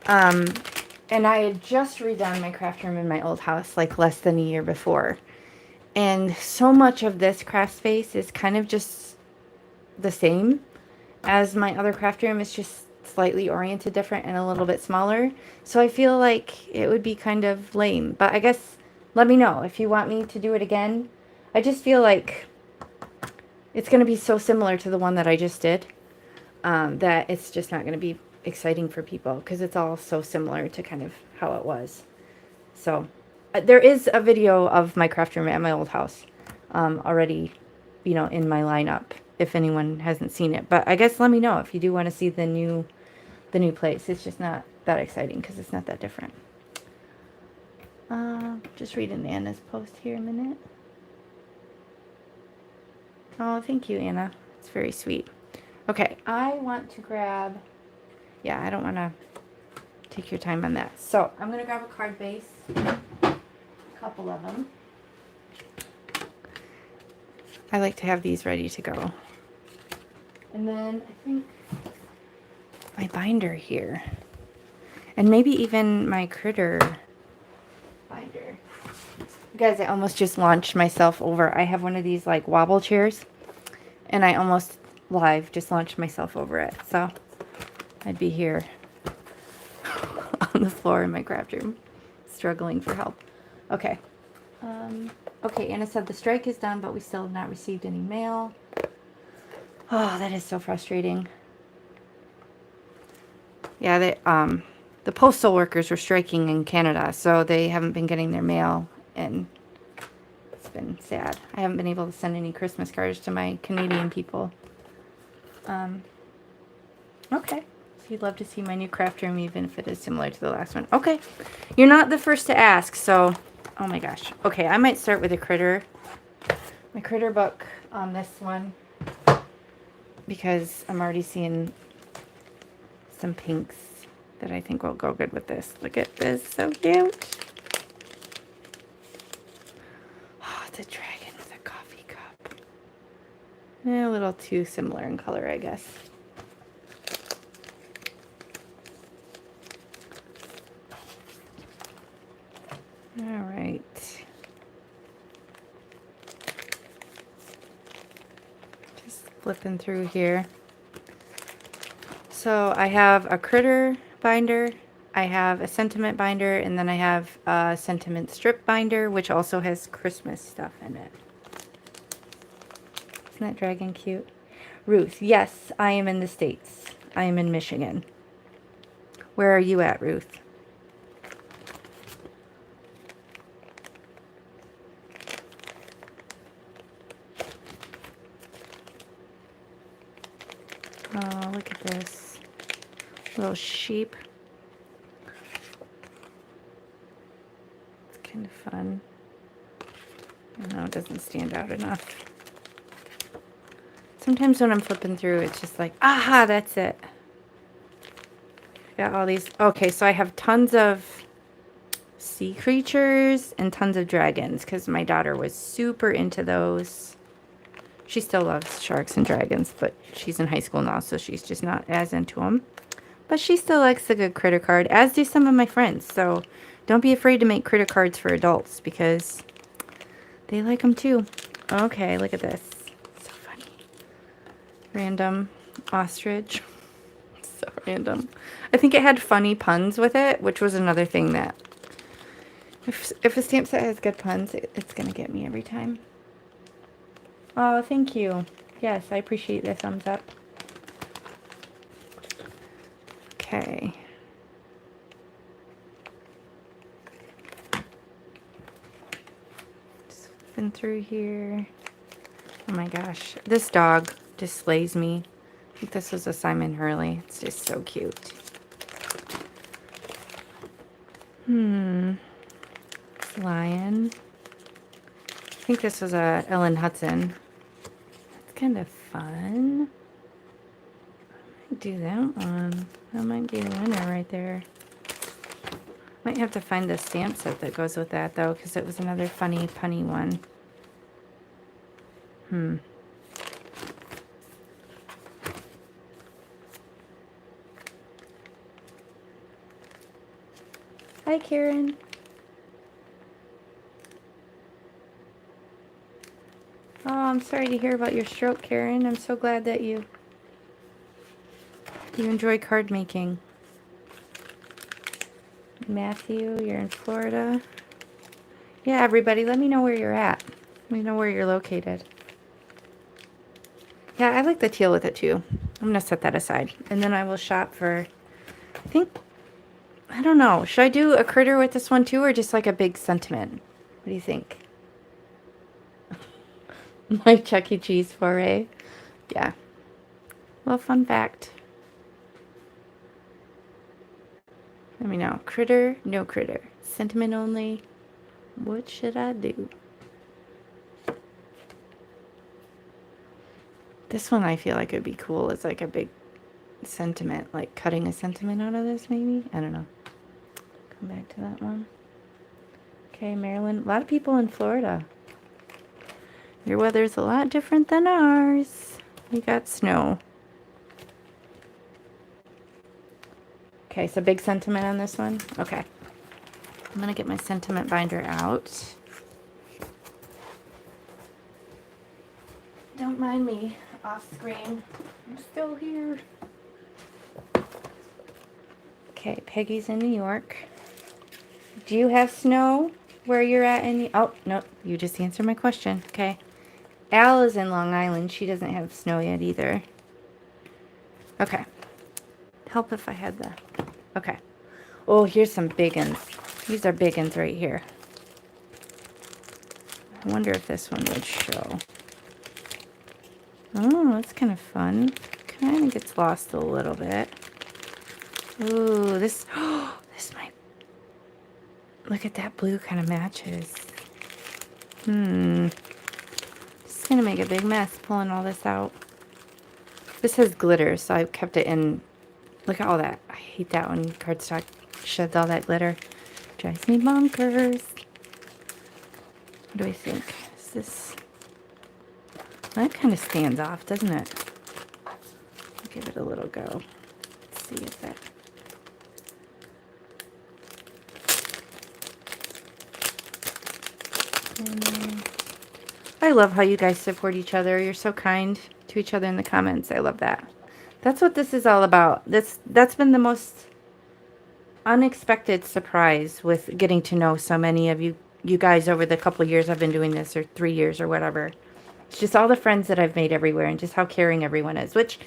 A: And I had just redone my craft room in my old house like less than a year before. And so much of this craft space is kind of just the same as my other craft room. It's just slightly oriented different and a little bit smaller. So I feel like it would be kind of lame. But I guess let me know if you want me to do it again. I just feel like it's going to be so similar to the one that I just did that it's just not going to be exciting for people because it's all so similar to kind of how it was. So there is a video of my craft room at my old house already, you know, in my lineup if anyone hasn't seen it. But I guess let me know if you do want to see the new place. It's just not that exciting because it's not that different. Just reading Anna's post here a minute. Oh, thank you, Anna. It's very sweet. Okay, I want to grab... Yeah, I don't want to take your time on that. So I'm going to grab a card base. A couple of them. I like to have these ready to go. And then I think my binder here. And maybe even my critter binder. You guys, I almost just launched myself over. I have one of these like wobble chairs. And I almost live just launched myself over it. So I'd be here on the floor in my craft room, struggling for help. Okay. Okay, Anna said the strike is done, but we still have not received any mail. Oh, that is so frustrating. Yeah, the postal workers were striking in Canada, so they haven't been getting their mail, and it's been sad. I haven't been able to send any Christmas cards to my Canadian people. Okay. You'd love to see my new craft room, even if it is similar to the last one. Okay. You're not the first to ask, so... Oh my gosh. Okay, I might start with a critter. My critter book on this one. Because I'm already seeing some pinks that I think will go good with this. Look at this. So cute. Oh, it's a dragon with a coffee cup. A little too similar in color, I guess. All right. Just flipping through here. So I have a critter binder, I have a sentiment binder, and then I have a sentiment strip binder, which also has Christmas stuff in it. Isn't that dragon cute? Ruth, yes, I am in the States. I am in Michigan. Where are you at, Ruth? Oh, look at this little sheep. It's kind of fun. No, it doesn't stand out enough. Sometimes when I'm flipping through, it's just like, aha, that's it. Got all these. Okay, so I have tons of sea creatures and tons of dragons because my daughter was super into those. She still loves sharks and dragons, but she's in high school now, so she's just not as into them. But she still likes a good critter card, as do some of my friends. So don't be afraid to make critter cards for adults because they like them too. Okay, look at this. So funny. Random ostrich. So random. I think it had funny puns with it, which was another thing that if a stamp set has good puns, it's going to get me every time. Oh, thank you. Yes, I appreciate the thumbs up. Okay. Just flipping through here. Oh my gosh. This dog just slays me. I think this was a Simon Hurley. It's just so cute. This lion. I think this was a Ellen Hudson. That's kind of fun. I might do that one. That might be a winner right there. Might have to find the stamp set that goes with that though, because it was another funny punny one. Hi, Karen. Oh, I'm sorry to hear about your stroke, Karen. I'm so glad that you enjoy card making. Matthew, you're in Florida. Yeah, everybody, let me know where you're at. Let me know where you're located. Yeah, I like the teal with it too. I'm going to set that aside. And then I will shop for, I don't know. Should I do a critter with this one too, or just like a big sentiment? What do you think? My Chuck E. Cheese foray. Yeah. Well, fun fact. Let me know. Critter, no critter. Sentiment only. What should I do? This one I feel like would be cool. It's like a big sentiment. Like cutting a sentiment out of this maybe? I don't know. Come back to that one. Okay, Maryland. A lot of people in Florida. Your weather's a lot different than ours. We got snow. Okay, so big sentiment on this one. Okay. I'm going to get my sentiment binder out. Don't mind me off screen. I'm still here. Okay, Peggy's in New York. Do you have snow where you're at? Oh, no, you just answered my question. Okay. Al is in Long Island. She doesn't have snow yet either. Okay. Help if I had the... Okay. Oh, here's some big ones. These are big ones right here. I wonder if this one would show. Oh, that's kind of fun. Kind of gets lost a little bit. Ooh, this... Oh, this might... Look at that blue kind of matches. Just gonna make a big mess pulling all this out. This has glitter, so I kept it in. Look at all that. I hate that when cardstock sheds all that glitter. Drives me bonkers. What do I think? Is this... That kind of stands off, doesn't it? I'll give it a little go. Let's see if that... I love how you guys support each other. You're so kind to each other in the comments. I love that. That's what this is all about. That's been the most unexpected surprise with getting to know so many of you guys over the couple of years I've been doing this, or 3 years or whatever. It's just all the friends that I've made everywhere and just how caring everyone is, which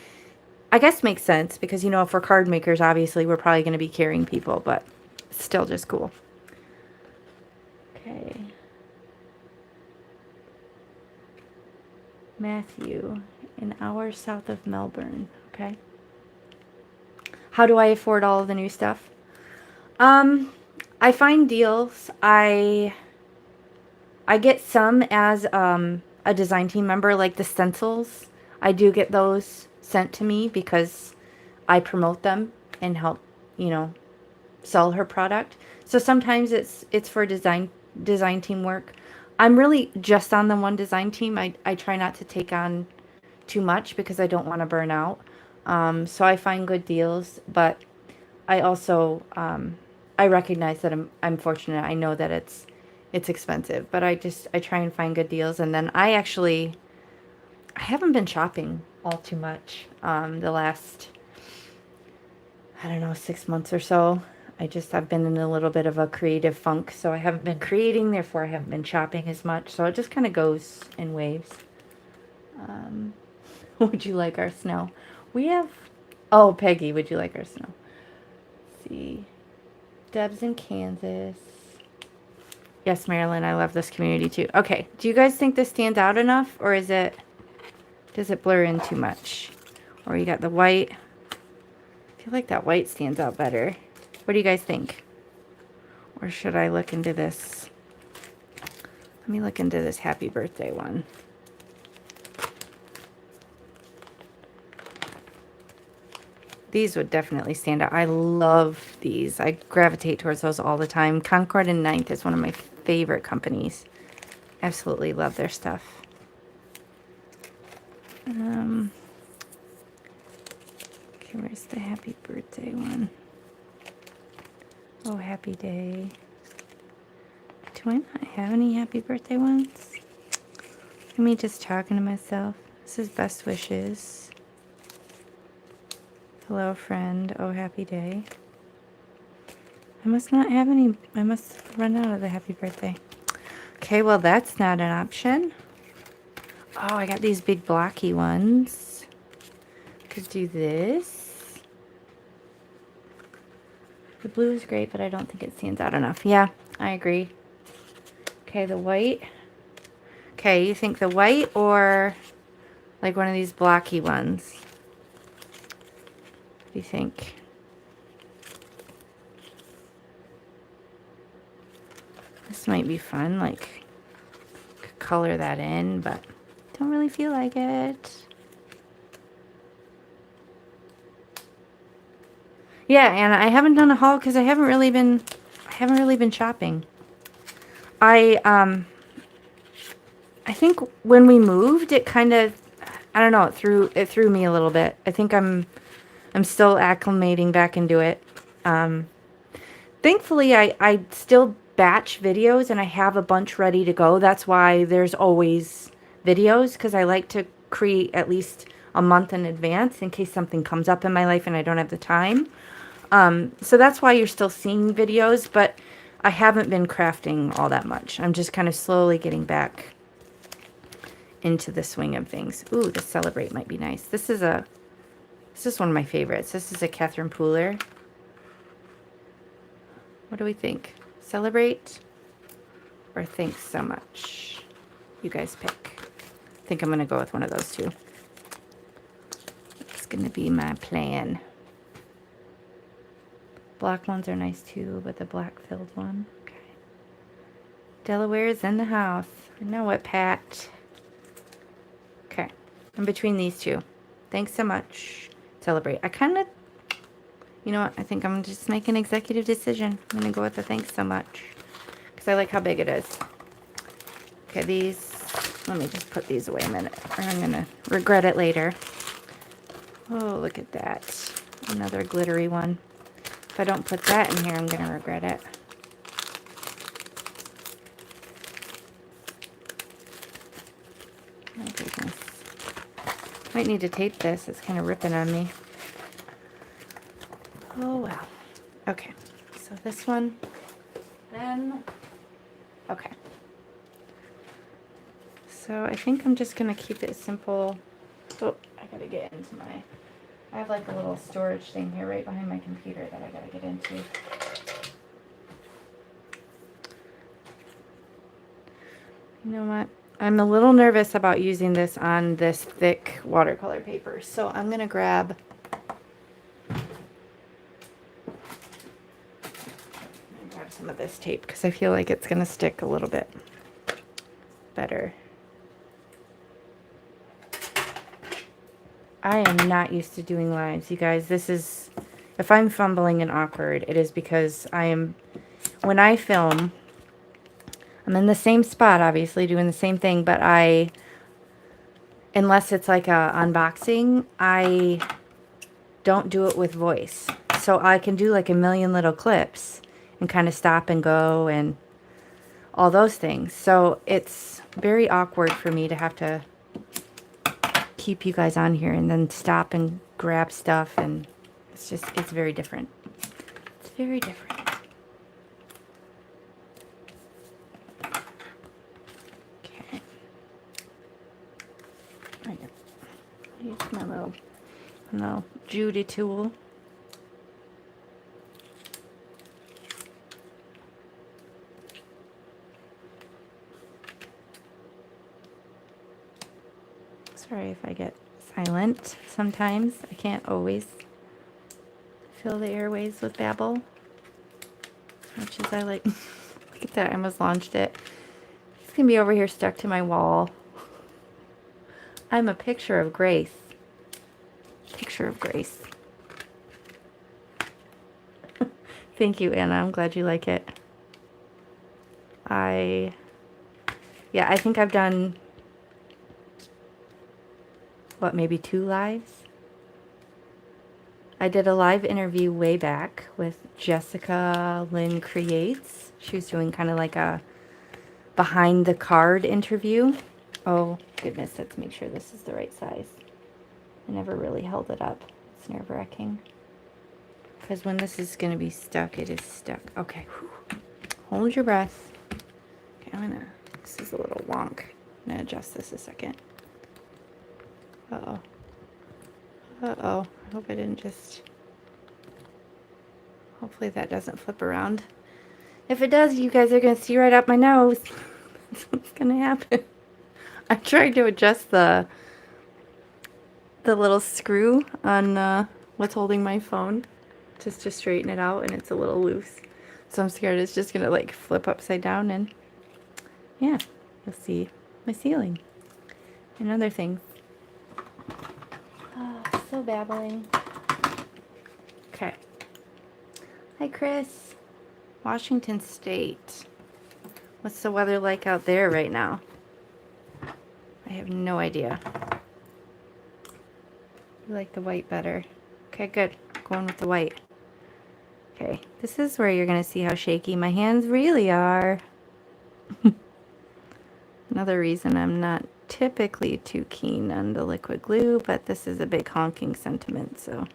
A: I guess makes sense because, you know, if we're card makers, obviously we're probably going to be caring people, but it's still just cool. Okay. Matthew, an hour south of Melbourne. Okay. How do I afford all of the new stuff? I find deals. I get some as a design team member, like the stencils. I do get those sent to me because I promote them and help, you know, sell her product. So sometimes it's for design team work. I'm really just on the one design team. I try not to take on too much because I don't want to burn out. So I find good deals, but I also I recognize that I'm fortunate. I know that it's expensive, but I try and find good deals, and then I haven't been shopping all too much the last, I don't know, 6 months or so. I've been in a little bit of a creative funk, so I haven't been creating, therefore I haven't been shopping as much. So it just kind of goes in waves. Um, would you like our snow? We have, oh, Peggy, would you like our snow? Let's see. Deb's in Kansas. Yes, Marilyn, I love this community too. Okay, do you guys think this stands out enough, or does it blur in too much? Or you got the white. I feel like that white stands out better. What do you guys think? Or should I look into this? Let me look into this happy birthday one. These would definitely stand out. I love these. I gravitate towards those all the time. Concord and Ninth is one of my favorite companies. Absolutely love their stuff. Okay, where's the happy birthday one? Oh, happy day. Do I not have any happy birthday ones? Me just talking to myself. This is best wishes. Hello, friend. Oh, happy day. I must not have any. I must run out of the happy birthday. Okay, well, that's not an option. Oh, I got these big blocky ones. Could do this. The blue is great, but I don't think it stands out enough. Yeah, I agree. Okay, the white. Okay, you think the white or like one of these blocky ones? What do you think? This might be fun, like could color that in, but don't really feel like it. Yeah, and I haven't done a haul because I haven't really been shopping. I think when we moved, it kind of, I don't know, it threw me a little bit. I think I'm still acclimating back into it. Thankfully, I still batch videos and I have a bunch ready to go. That's why there's always videos, because I like to create at least a month in advance in case something comes up in my life and I don't have the time. So that's why you're still seeing videos, but I haven't been crafting all that much. I'm just kind of slowly getting back into the swing of things. Ooh, the Celebrate might be nice. This is one of my favorites. This is a Catherine Pooler. What do we think? Celebrate or Thanks So Much? You guys pick. I think I'm going to go with one of those two. It's going to be my plan. Black ones are nice too, but the black filled one. Okay. Delaware is in the house. I know it, Pat. Okay. I'm between these two. Thanks So Much. Celebrate. I kind of, you know what? I think I'm just making an executive decision. I'm going to go with the Thanks So Much because I like how big it is. Okay, these, let me just put these away a minute or I'm going to regret it later. Oh, look at that. Another glittery one. If I don't put that in here, I'm going to regret it. My goodness. Might need to tape this. It's kind of ripping on me. Oh, well. Okay. So this one. Then. Okay. So I think I'm just going to keep it simple. Oh, I got to get into my... I have like a little storage thing here right behind my computer that I got to get into. You know what? I'm a little nervous about using this on this thick watercolor paper. So I'm going to grab some of this tape because I feel like it's going to stick a little bit better. I am not used to doing lives, you guys. This is, if I'm fumbling and awkward, it is because I am, when I film, I'm in the same spot, obviously, doing the same thing, but unless it's like a unboxing, I don't do it with voice. So I can do like a million little clips and kind of stop and go and all those things. So it's very awkward for me to have to keep you guys on here and then stop and grab stuff, and it's very different. It's very different. Okay. I use my little Judy tool. Sorry if I get silent sometimes. I can't always fill the airways with babble, as much as I like. Look at that, I almost launched it. It's gonna be over here stuck to my wall. I'm a picture of grace. Picture of grace. Thank you, Anna. I'm glad you like it. I think I've done, what, maybe 2 lives? I did a live interview way back with Jessica Lynn Creates. She was doing kind of like a behind the card interview. Oh, goodness, let's make sure this is the right size. I never really held it up. It's nerve-wracking. Because when this is going to be stuck, it is stuck. Okay. Whew. Hold your breath. Okay, this is a little wonk. I'm going to adjust this a second. Uh-oh. Uh-oh. I hope I didn't just... Hopefully that doesn't flip around. If it does, you guys are going to see right up my nose. That's what's going to happen. I tried to adjust the little screw on what's holding my phone just to straighten it out, and it's a little loose. So I'm scared it's just going to like flip upside down, and yeah, you'll see my ceiling and other things. Still babbling. Okay. Hi, Chris. Washington State. What's the weather like out there right now? I have no idea. You like the white better. Okay, good. Going with the white. Okay, this is where you're going to see how shaky my hands really are. Another reason I'm not typically too keen on the liquid glue, but this is a big honking sentiment, so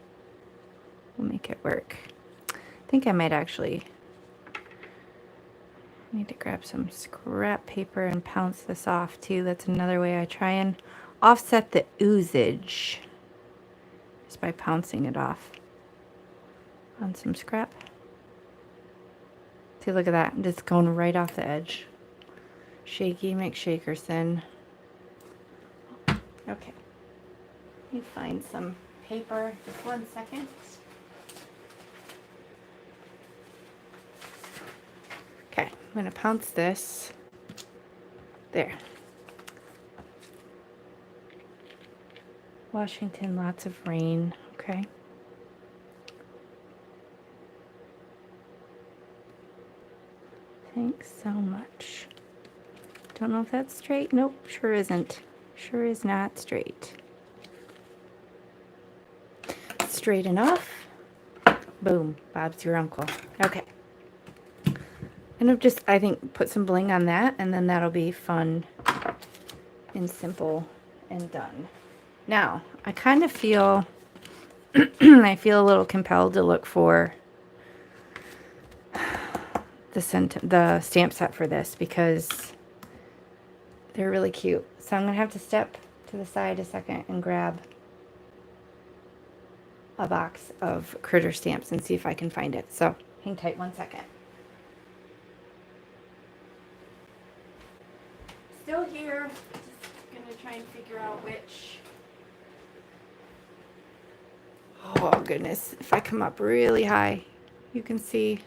A: we'll make it work. I think I might actually need to grab some scrap paper and pounce this off too. That's another way I try and offset the oozage, just by pouncing it off on some scrap. See, look at that. I'm just going right off the edge. Shaky makes shaker thin. Okay. Let me find some paper. Just 1 second. Okay, I'm going to pounce this. There. Washington, lots of rain. Okay. Thanks so much. Don't know if that's straight. Nope, sure isn't. Sure is not straight. Straight enough. Boom. Bob's your uncle. Okay. And I've just, I think, put some bling on that, and then that'll be fun and simple and done. Now, I kind of feel, I feel a little compelled to look for the stamp set for this, because they're really cute. So I'm going to have to step to the side a second and grab a box of critter stamps and see if I can find it. So hang tight 1 second. Still here. Just going to try and figure out which. Oh goodness. If I come up really high, you can see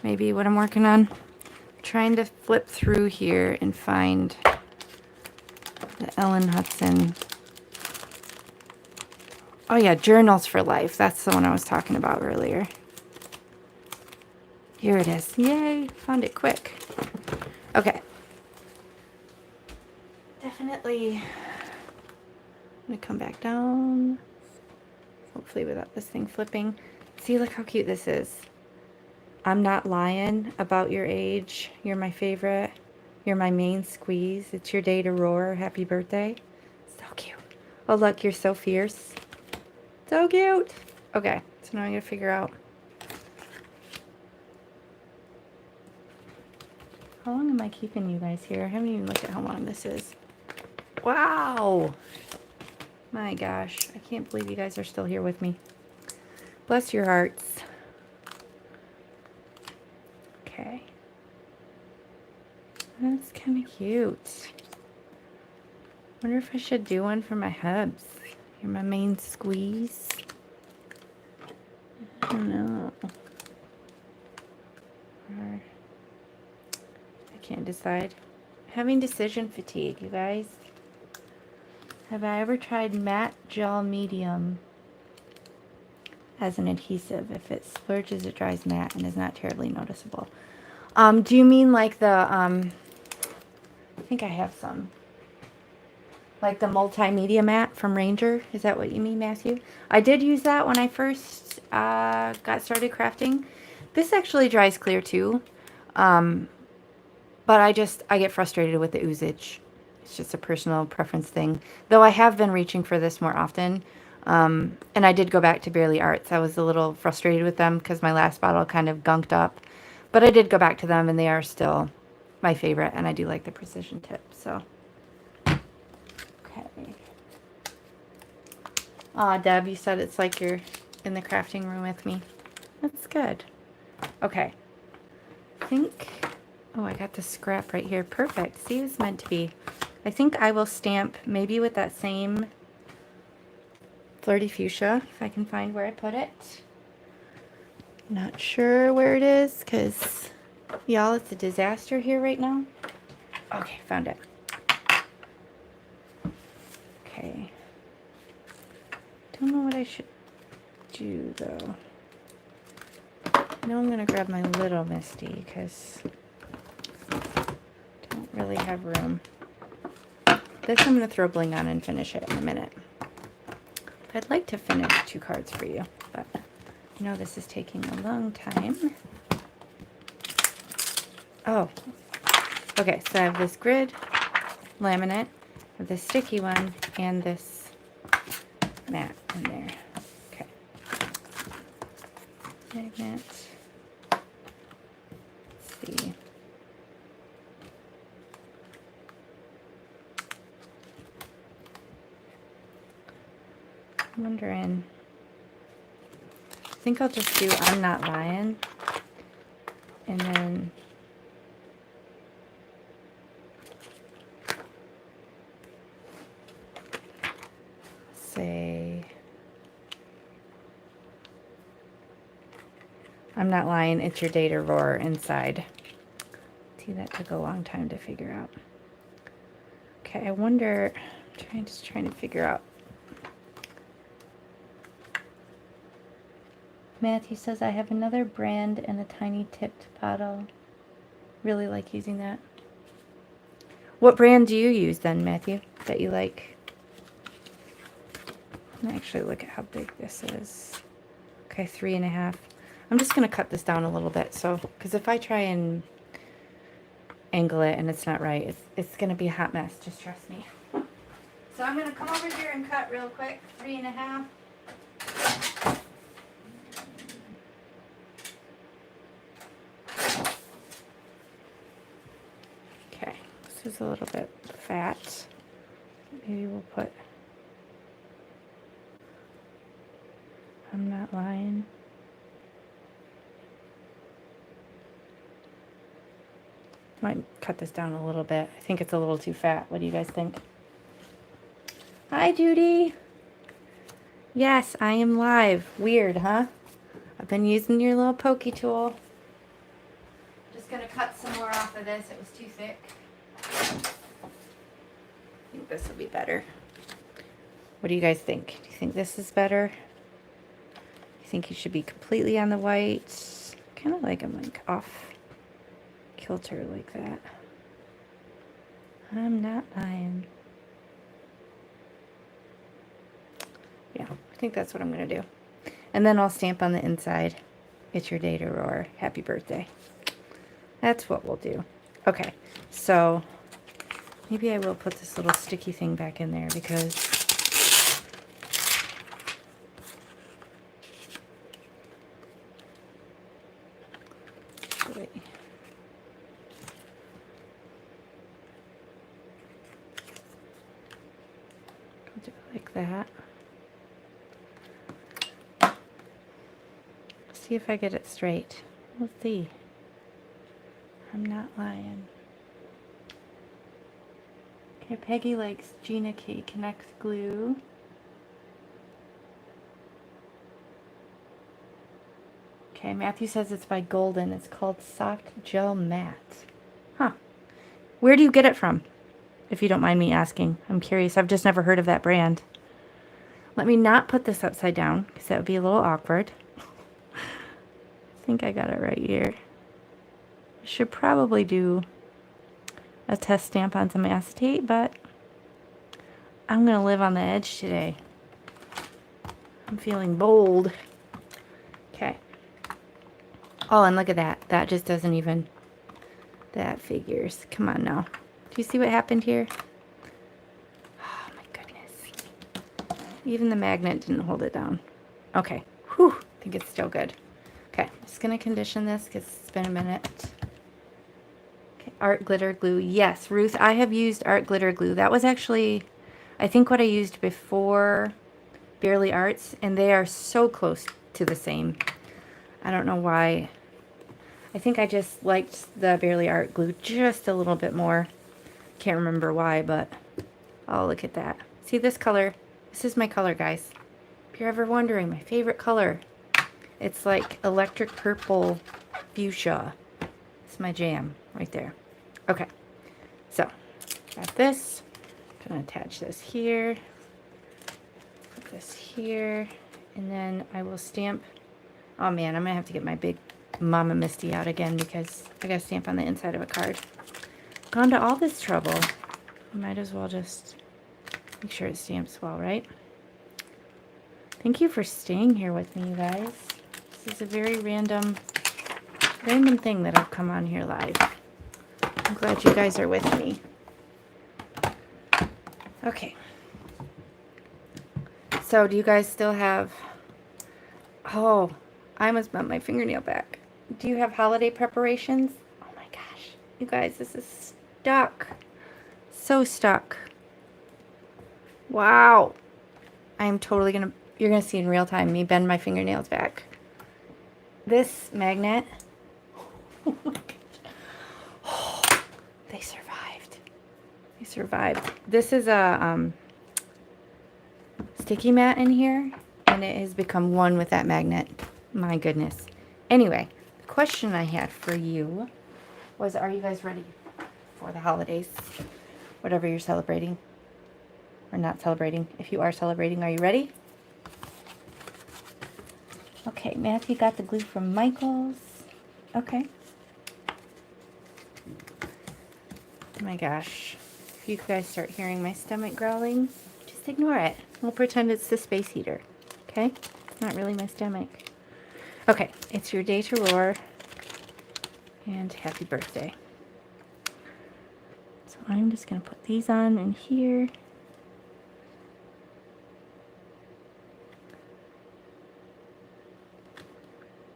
A: maybe what I'm working on. I'm trying to flip through here and find the Ellen Hudson. Oh yeah, Journals for Life. That's the one I was talking about earlier. Here it is. Yay, found it quick. Okay. Definitely. I'm gonna come back down. Hopefully without this thing flipping. See, look how cute this is. I'm not lying about your age. You're my favorite. You're my main squeeze. It's your day to roar. Happy birthday. So cute. Oh, look, you're so fierce. So cute. Okay, so now I'm gonna figure out how long am I keeping you guys here? I haven't even looked at how long this is. Wow. My gosh, I can't believe you guys are still here with me. Bless your hearts. Okay. That's kind of cute. Wonder if I should do one for my hubs. You're my main squeeze. I don't know. Or I can't decide. Having decision fatigue, you guys. Have I ever tried matte gel medium as an adhesive? If it splurges, it dries matte and is not terribly noticeable. Do you mean like the, I think I have some. Like the multimedia mat from Ranger? Is that what you mean, Matthew? I did use that when I first got started crafting. This actually dries clear too. But I get frustrated with the oozage. It's just a personal preference thing. Though I have been reaching for this more often. And I did go back to Barely Arts. I was a little frustrated with them because my last bottle kind of gunked up. But I did go back to them and they are still my favorite. And I do like the precision tip. So, okay. Aw, Deb, you said it's like you're in the crafting room with me. That's good. Okay. I think... Oh, I got the scrap right here. Perfect. See, it's meant to be. I think I will stamp maybe with that same Flirty Fuchsia, if I can find where I put it. Not sure where it is, because, y'all, it's a disaster here right now. Okay, found it. Okay. Don't know what I should do, though. I know I'm going to grab my little Misty, because... really have room. This I'm going to throw bling on and finish it in a minute. I'd like to finish 2 cards for you, but you know this is taking a long time. Oh, okay, so I have this grid laminate, I have this sticky one, and this mat in there. Okay. Magnet. Let's see. I'm wondering, I think I'll just do I'm Not Lying, and then say I'm not lying, it's your day to roar inside. See, that took a long time to figure out. Okay, I wonder, I'm just trying to figure out. Matthew says, I have another brand and a tiny tipped bottle. Really like using that. What brand do you use then, Matthew, that you like? Let me actually look at how big this is. Okay, 3.5. I'm just going to cut this down a little bit, so, because if I try and angle it and it's not right, it's going to be a hot mess, just trust me. So I'm going to come over here and cut real quick, 3.5. Okay, this is a little bit fat. Maybe we'll put, I'm not lying. Might cut this down a little bit. I think it's a little too fat. What do you guys think? Hi, Judy. Yes, I am live. Weird, huh? I've been using your little pokey tool. Just gonna cut some more off of this. It was too thick. I think this will be better. What do you guys think? Do you think this is better? You think you should be completely on the white? kind of like them like off kilter like that. I'm not lying. Yeah, I think that's what I'm going to do. And then I'll stamp on the inside, it's your day to roar, happy birthday. That's what we'll do. Okay, so maybe I will put this little sticky thing back in there because wait. I'll do it like that. See if I get it straight. We'll see. I'm not lying. Okay, Peggy likes Gina K Connects glue. Okay, Matthew says it's by Golden. It's called Soft Gel Matte. Huh. Where do you get it from? If you don't mind me asking. I'm curious. I've just never heard of that brand. Let me not put this upside down because that would be a little awkward. I think I got it right here. I should probably do a test stamp on some acetate, but I'm going to live on the edge today. I'm feeling bold. Okay. Oh, and look at that. That just doesn't even... That figures. Come on now. Do you see what happened here? Oh, my goodness. Even the magnet didn't hold it down. Okay. Whew. I think it's still good. Okay. I'm just going to condition this because it's been a minute. Okay. Art glitter glue. Yes, Ruth, I have used art glitter glue. That was actually, I think, what I used before Barely Arts, and they are so close to the same. I don't know why. I think I just liked the Barely Art glue just a little bit more. Can't remember why, but oh, look at that. See this color? This is my color, guys. If you're ever wondering, my favorite color. It's like electric purple fuchsia. It's my jam right there. Okay, so got this. I'm gonna attach this here. Put this here, and then I will stamp. Oh man, I'm gonna have to get my big Mama Misty out again because I gotta stamp on the inside of a card. Gone to all this trouble. I might as well just make sure it stamps well, right? Thank you for staying here with me, you guys. This is a very random thing that I've come on here live. I'm glad you guys are with me. Okay. So, do you guys still have... Oh, I almost bent my fingernail back. Do you have holiday preparations? Oh my gosh. You guys, this is stuck. So stuck. Wow. I'm totally gonna... You're gonna see in real time me bend my fingernails back. This magnet... Oh my gosh. Oh, they survived. They survived. This is a sticky mat in here, and it has become one with that magnet. My goodness. Anyway, the question I had for you was, are you guys ready for the holidays? Whatever you're celebrating or not celebrating. If you are celebrating, are you ready? Okay, Matthew got the glue from Michael's. Okay. Oh my gosh. If you guys start hearing my stomach growling, just ignore it. We'll pretend it's the space heater. Okay? It's not really my stomach. Okay, it's your day to roar. And happy birthday. So I'm just going to put these on in here.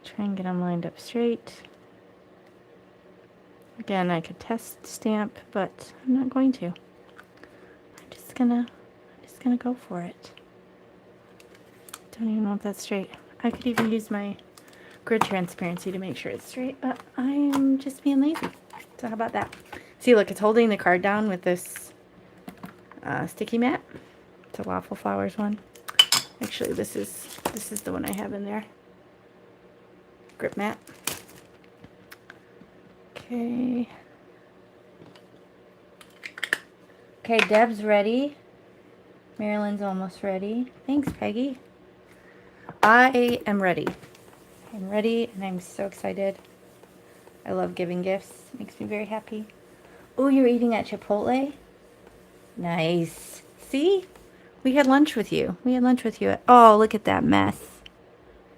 A: Try and get them lined up straight. Again, I could test stamp, but I'm not going to. I'm just gonna go for it. Don't even know if that's straight. I could even use my grid transparency to make sure it's straight, but I am just being lazy. So how about that? See, look, it's holding the card down with this sticky mat. It's a Waffle Flowers one. Actually, this is the one I have in there. Grip mat. Okay. Okay, Deb's ready. Marilyn's almost ready. Thanks, Peggy. I am ready. I'm ready and I'm so excited. I love giving gifts. Makes me very happy. Oh, you're eating at Chipotle? Nice. See? We had lunch with you. We had lunch with you. Oh, look at that mess.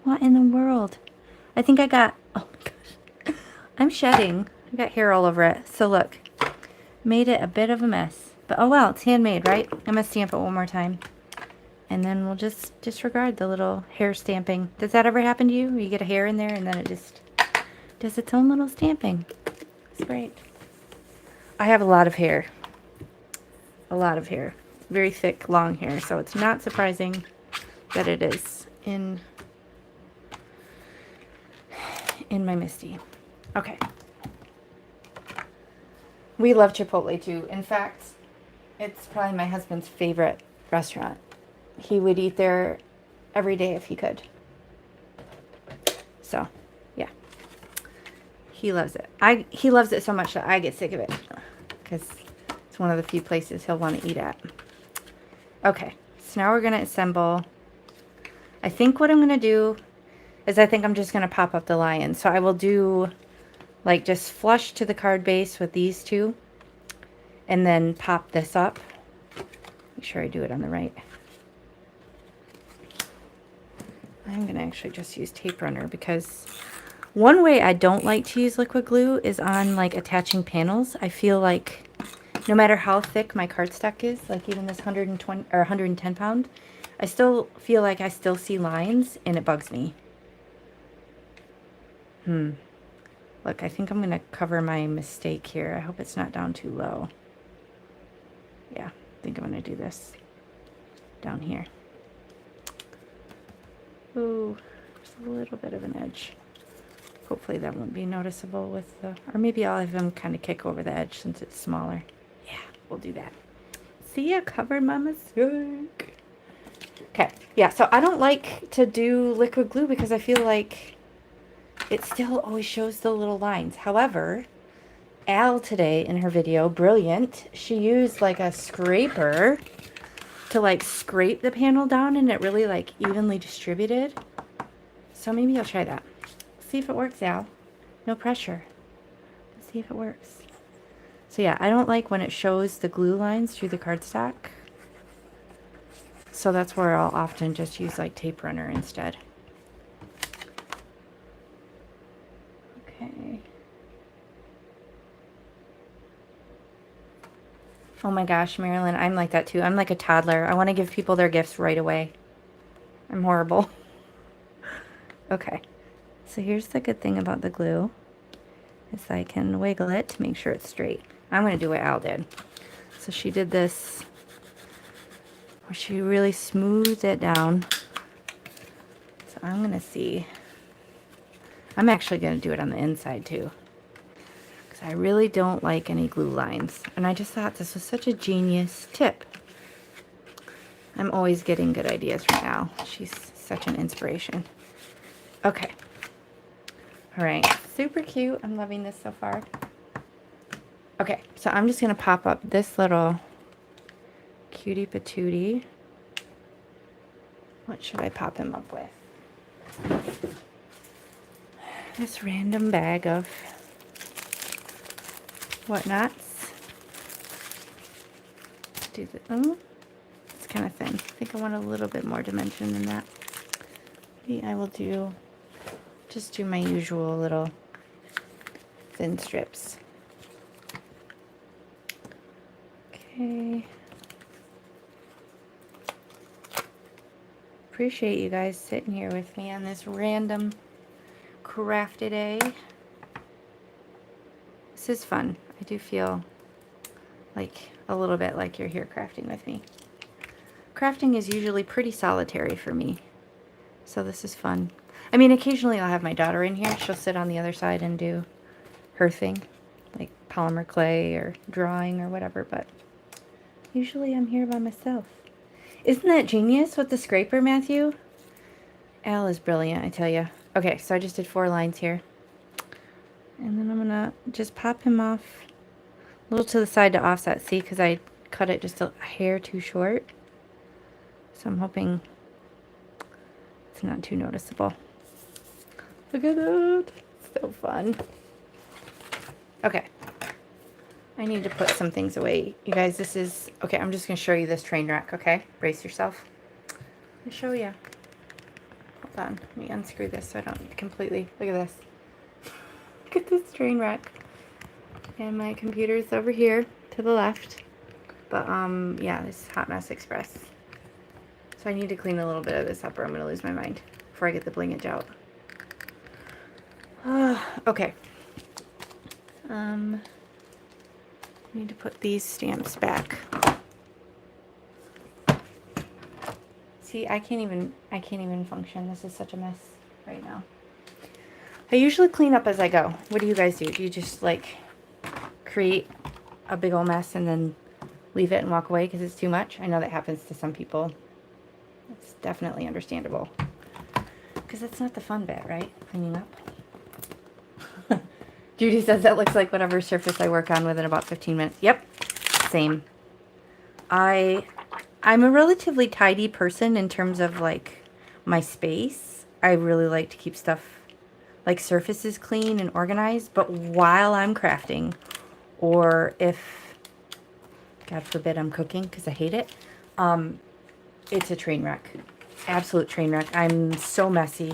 A: What in the world? I think I got... Oh my gosh. I'm shedding. I got hair all over it. So look. Made it a bit of a mess. But oh well, it's handmade, right? I'm going to stamp it one more time. And then we'll just disregard the little hair stamping. Does that ever happen to you? You get a hair in there and then it just does its own little stamping. It's great. I have a lot of hair. A lot of hair. Very thick, long hair. So it's not surprising that it is in my Misty. Okay. We love Chipotle too. In fact, it's probably my husband's favorite restaurant. He would eat there every day if he could. So, yeah. He loves it. He loves it so much that I get sick of it. Because it's one of the few places he'll want to eat at. Okay. So now we're going to assemble. I think what I'm going to do is I think I'm just going to pop up the lion. So I will do like just flush to the card base with these two. And then pop this up. Make sure I do it on the right. I'm going to actually just use tape runner because one way I don't like to use liquid glue is on like attaching panels. I feel like no matter how thick my cardstock is, like even this 120 or 110 pound, I still feel like I still see lines and it bugs me. Look, I think I'm going to cover my mistake here. I hope it's not down too low. Yeah, I think I'm going to do this down here. Ooh, just a little bit of an edge. Hopefully that won't be noticeable with the, or maybe I'll have them kind of kick over the edge since it's smaller. Yeah, we'll do that. See, I covered my mistake. Okay, yeah, so I don't like to do liquid glue because I feel like it still always shows the little lines. However, Al today in her video, brilliant, she used like a scraper to like scrape the panel down and it really like evenly distributed. So maybe I'll try that. See if it works, Al. No pressure. Let's see if it works. So yeah, I don't like when it shows the glue lines through the cardstock. So that's where I'll often just use like tape runner instead. Okay. Oh my gosh, Marilyn, I'm like that too. I'm like a toddler. I want to give people their gifts right away. I'm horrible. Okay, so here's the good thing about the glue is I can wiggle it to make sure it's straight. I'm going to do what Al did. So she did this where she really smoothed it down. So I'm going to see. I'm actually going to do it on the inside too. I really don't like any glue lines. And I just thought this was such a genius tip. I'm always getting good ideas from Al. She's such an inspiration. Okay. All right. Super cute. I'm loving this so far. Okay. So I'm just going to pop up this little cutie patootie. What should I pop him up with? This random bag of whatnots. Do the, oh, it's kind of thin. I think I want a little bit more dimension than that. Maybe I will just do my usual little thin strips. Okay. Appreciate you guys sitting here with me on this random crafty day. This is fun. I do feel like a little bit like you're here crafting with me. Crafting is usually pretty solitary for me, so this is fun. I mean, occasionally I'll have my daughter in here. She'll sit on the other side and do her thing, like polymer clay or drawing or whatever, but usually I'm here by myself. Isn't that genius with the scraper, Matthew? Al is brilliant, I tell you. Okay, so I just did 4 lines here. And then I'm going to just pop him off a little to the side to offset. See, because I cut it just a hair too short. So I'm hoping it's not too noticeable. Look at that. So fun. Okay. I need to put some things away. You guys, this is... Okay, I'm just going to show you this train wreck, okay? Brace yourself. I'll show you. Hold on. Let me unscrew this so I don't completely... Look at this. Look at this train wreck. And my computer's over here to the left. But, yeah, this is Hot Mess Express. So I need to clean a little bit of this up or I'm going to lose my mind before I get the blingage out. Okay. Need to put these stamps back. See, I can't even function. This is such a mess right now. I usually clean up as I go. What do you guys do? Do you just like create a big old mess and then leave it and walk away because it's too much? I know that happens to some people. It's definitely understandable. Because that's not the fun bit, right? Cleaning up. Judy says that looks like whatever surface I work on within about 15 minutes. Yep, same. I'm a relatively tidy person in terms of like my space. I really like to keep stuff like surfaces clean and organized, but while I'm crafting or if, God forbid, I'm cooking because I hate it, it's a train wreck. Absolute train wreck. I'm so messy.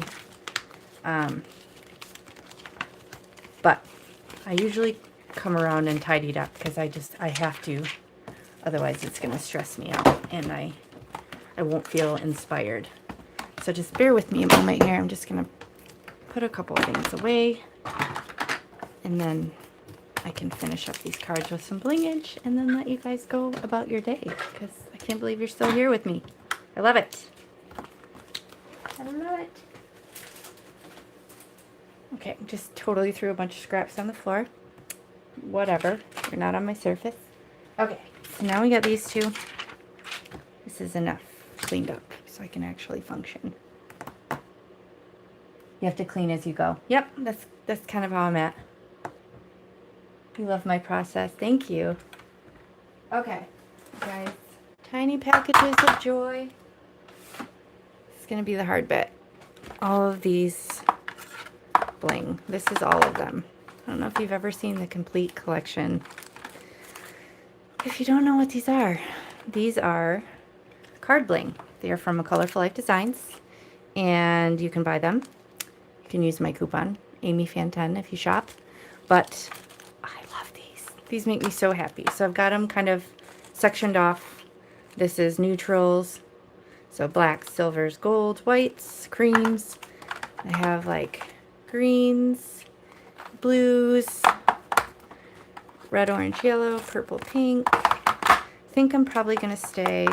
A: But I usually come around and tidy it up because I have to. Otherwise it's going to stress me out and I won't feel inspired. So just bear with me a moment here. I'm just going to put a couple of things away and then I can finish up these cards with some blingage and then let you guys go about your day because I can't believe you're still here with me. I love it. I love it. Okay, just totally threw a bunch of scraps on the floor. Whatever, you're not on my surface. Okay, so now we got these two. This is enough cleaned up so I can actually function. You have to clean as you go. Yep, that's kind of how I'm at. You love my process. Thank you. Okay, guys. Tiny packages of joy. It's going to be the hard bit. All of these bling. This is all of them. I don't know if you've ever seen the complete collection. If you don't know what these are card bling. They are from A Colorful Life Designs, and you can buy them. You can use my coupon, AmyFan10, if you shop. But I love these. These make me so happy. So I've got them kind of sectioned off. This is neutrals. So blacks, silvers, golds, whites, creams. I have like greens, blues, red, orange, yellow, purple, pink. I think I'm probably going to stay.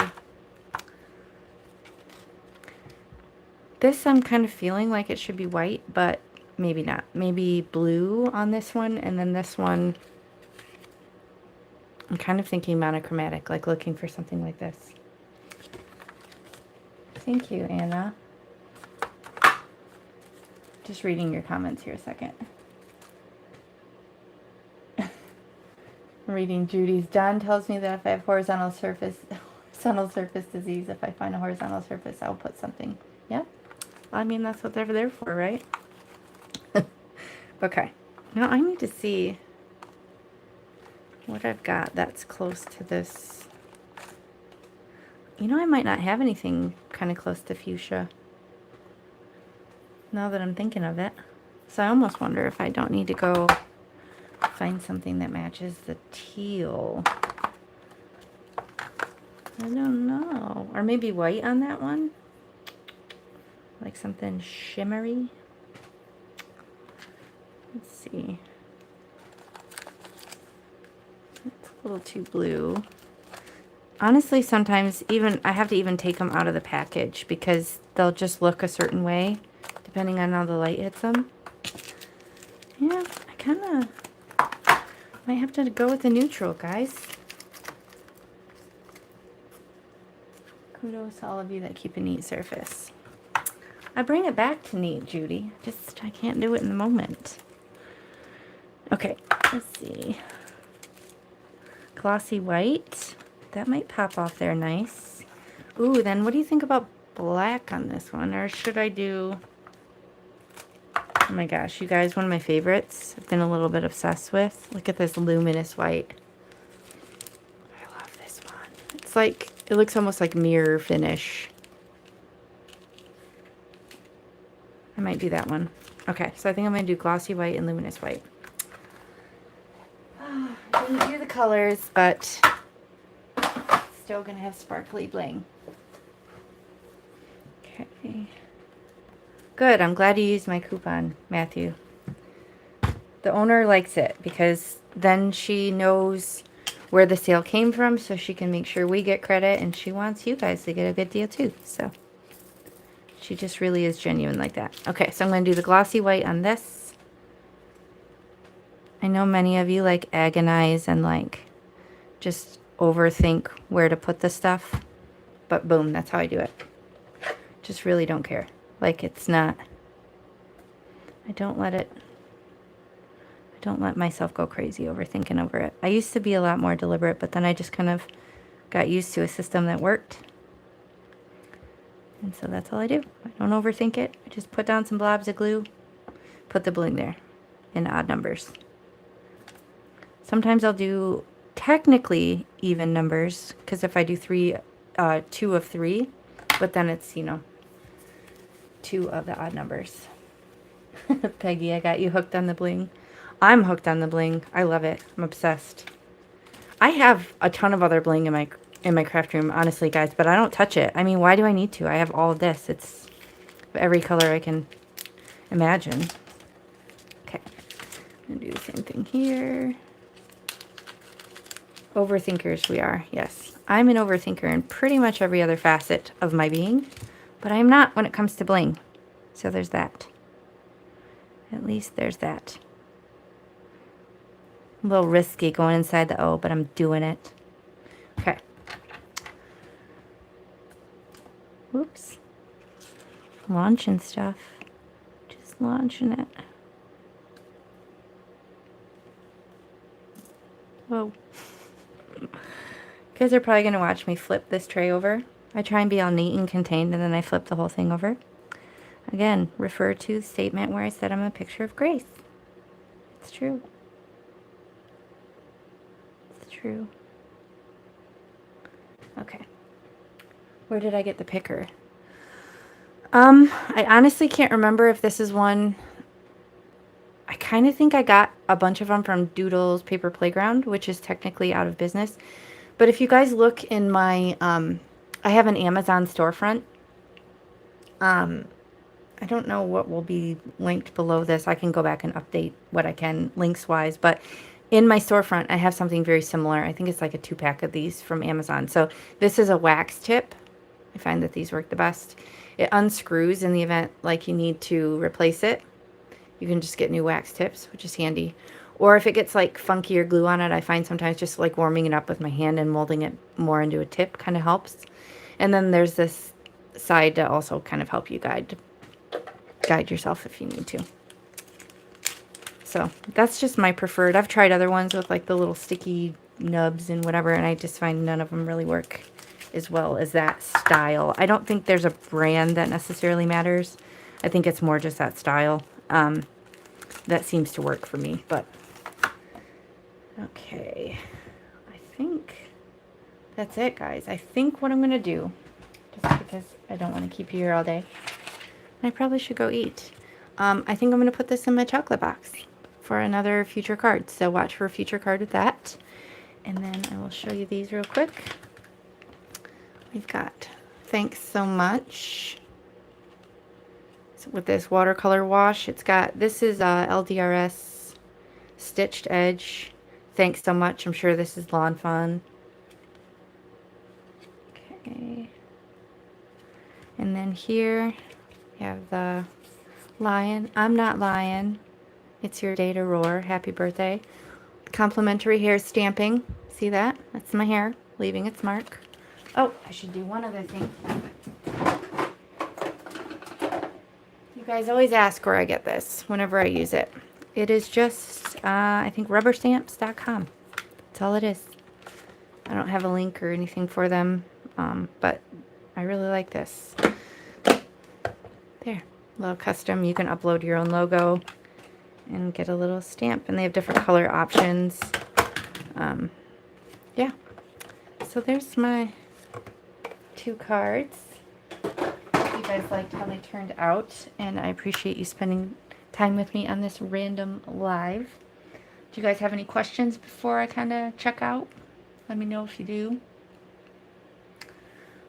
A: This I'm kind of feeling like it should be white, but maybe not. Maybe blue on this one, and then this one I'm kind of thinking monochromatic, like looking for something like this. Thank you, Anna. Just reading your comments here a second. Reading Judy's. John tells me that if I have horizontal surface disease, if I find a horizontal surface, I'll put something. Yeah. I mean, that's what they're there for, right? Okay. Now I need to see what I've got that's close to this. You know, I might not have anything kind of close to fuchsia, now that I'm thinking of it. So I almost wonder if I don't need to go find something that matches the teal. I don't know. Or maybe white on that one. Like something shimmery. Let's see. It's a little too blue. Honestly, sometimes even I have to even take them out of the package because they'll just look a certain way depending on how the light hits them. Yeah, I kind of might have to go with the neutral, guys. Kudos to all of you that keep a neat surface. I bring it back to neat, Judy. Just, I can't do it in the moment. Okay, let's see. Glossy white. That might pop off there nice. Ooh, then what do you think about black on this one? Or should I do... Oh my gosh, you guys, one of my favorites I've been a little bit obsessed with. Look at this luminous white. I love this one. It's like, it looks almost like mirror finish. I might do that one. Okay, so I think I'm going to do glossy white and luminous white. I didn't do the colors, but still going to have sparkly bling. Okay. Good, I'm glad you used my coupon, Matthew. The owner likes it because then she knows where the sale came from, so she can make sure we get credit, and she wants you guys to get a good deal too. So she just really is genuine like that. Okay, so I'm going to do the glossy white on this. I know many of you like agonize and like just overthink where to put the stuff, but boom, that's how I do it. Just really don't care. Like, it's not, I don't let myself go crazy overthinking over it. I used to be a lot more deliberate, but then I just kind of got used to a system that worked. And so that's all I do. I don't overthink it. I just put down some blobs of glue, put the bling there in odd numbers. Sometimes I'll do technically even numbers, because if I do 2 of 3, but then it's, you know, 2 of the odd numbers. Peggy, I got you hooked on the bling. I'm hooked on the bling. I love it. I'm obsessed. I have a ton of other bling in my craft room, honestly, guys, but I don't touch it. I mean, why do I need to? I have all of this. It's every color I can imagine. Okay. I'm going to do the same thing here. Overthinkers we are, yes. I'm an overthinker in pretty much every other facet of my being, but I'm not when it comes to bling. So there's that. At least there's that. A little risky going inside the O, but I'm doing it. Okay. Whoops. Launching stuff. Just launching it. Whoa. You guys are probably going to watch me flip this tray over. I try and be all neat and contained, and then I flip the whole thing over. Again, refer to the statement where I said I'm a picture of grace. It's true. It's true. Okay. Where did I get the picker? I honestly can't remember if this is one. I kind of think I got a bunch of them from Doodle's Paper Playground, which is technically out of business. But if you guys look in my, I have an Amazon storefront. I don't know what will be linked below this. I can go back and update what I can links-wise. But in my storefront, I have something very similar. I think it's like a 2-pack of these from Amazon. So this is a wax tip. I find that these work the best. It unscrews in the event like you need to replace it. You can just get new wax tips, which is handy. Or if it gets like funkier glue on it, I find sometimes just like warming it up with my hand and molding it more into a tip kind of helps. And then there's this side to also kind of help you guide yourself if you need to. So that's just my preferred. I've tried other ones with like the little sticky nubs and whatever, and I just find none of them really work as well as that style. I don't think there's a brand that necessarily matters. I think it's more just that style. That seems to work for me, but okay. I think that's it, guys. I think what I'm going to do, just because I don't want to keep you here all day, I probably should go eat. I think I'm going to put this in my chocolate box for another future card. So watch for a future card with that. And then I will show you these real quick. We've got thanks so much. So with this watercolor wash, it's got, this is LDRS stitched edge. Thanks so much. I'm sure this is lawn fun. Okay. And then here you have the lion. I'm not lying. It's your day to roar. Happy birthday. Complimentary hair stamping. See that? That's my hair leaving its mark. Oh, I should do one other thing. You guys always ask where I get this whenever I use it. It is just, I think, rubberstamps.com. That's all it is. I don't have a link or anything for them, but I really like this. There. little custom. You can upload your own logo and get a little stamp, and they have different color options. Yeah, so there's my 2 cards. You guys liked how they turned out, and I appreciate you spending time with me on this random live. Do you guys have any questions before I kind of check out? Let me know if you do.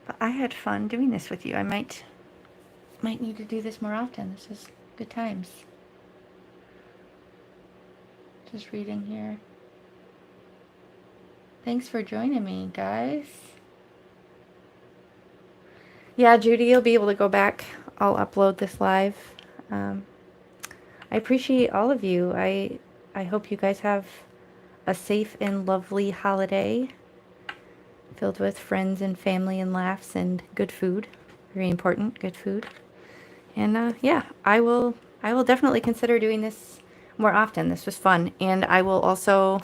A: But I had fun doing this with you. I might need to do this more often. This is good times. Just reading here. Thanks for joining me, guys. Yeah, Judy, you'll be able to go back. I'll upload this live. I appreciate all of you. I hope you guys have a safe and lovely holiday filled with friends and family and laughs and good food. Very important, good food. And yeah, I will definitely consider doing this more often. This was fun. And I will also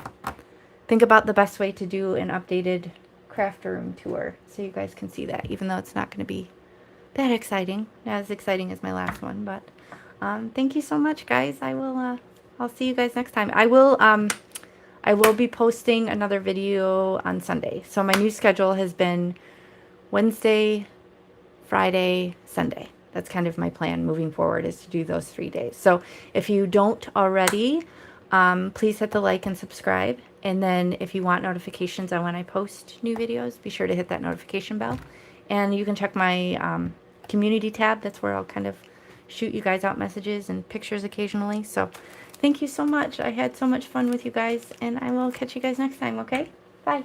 A: think about the best way to do an updated craft room tour so you guys can see that, even though it's not going to be that exciting, not as exciting as my last one. But thank you so much, guys. I'll see you guys next time. I will be posting another video on Sunday. So my new schedule has been Wednesday, Friday, Sunday. That's kind of my plan moving forward, is to do those 3 days. So if you don't already, please hit the like and subscribe. And then if you want notifications on when I post new videos, be sure to hit that notification bell. And you can check my community tab. That's where I'll kind of shoot you guys out messages and pictures occasionally. So thank you so much. I had so much fun with you guys, and I will catch you guys next time, okay? Bye.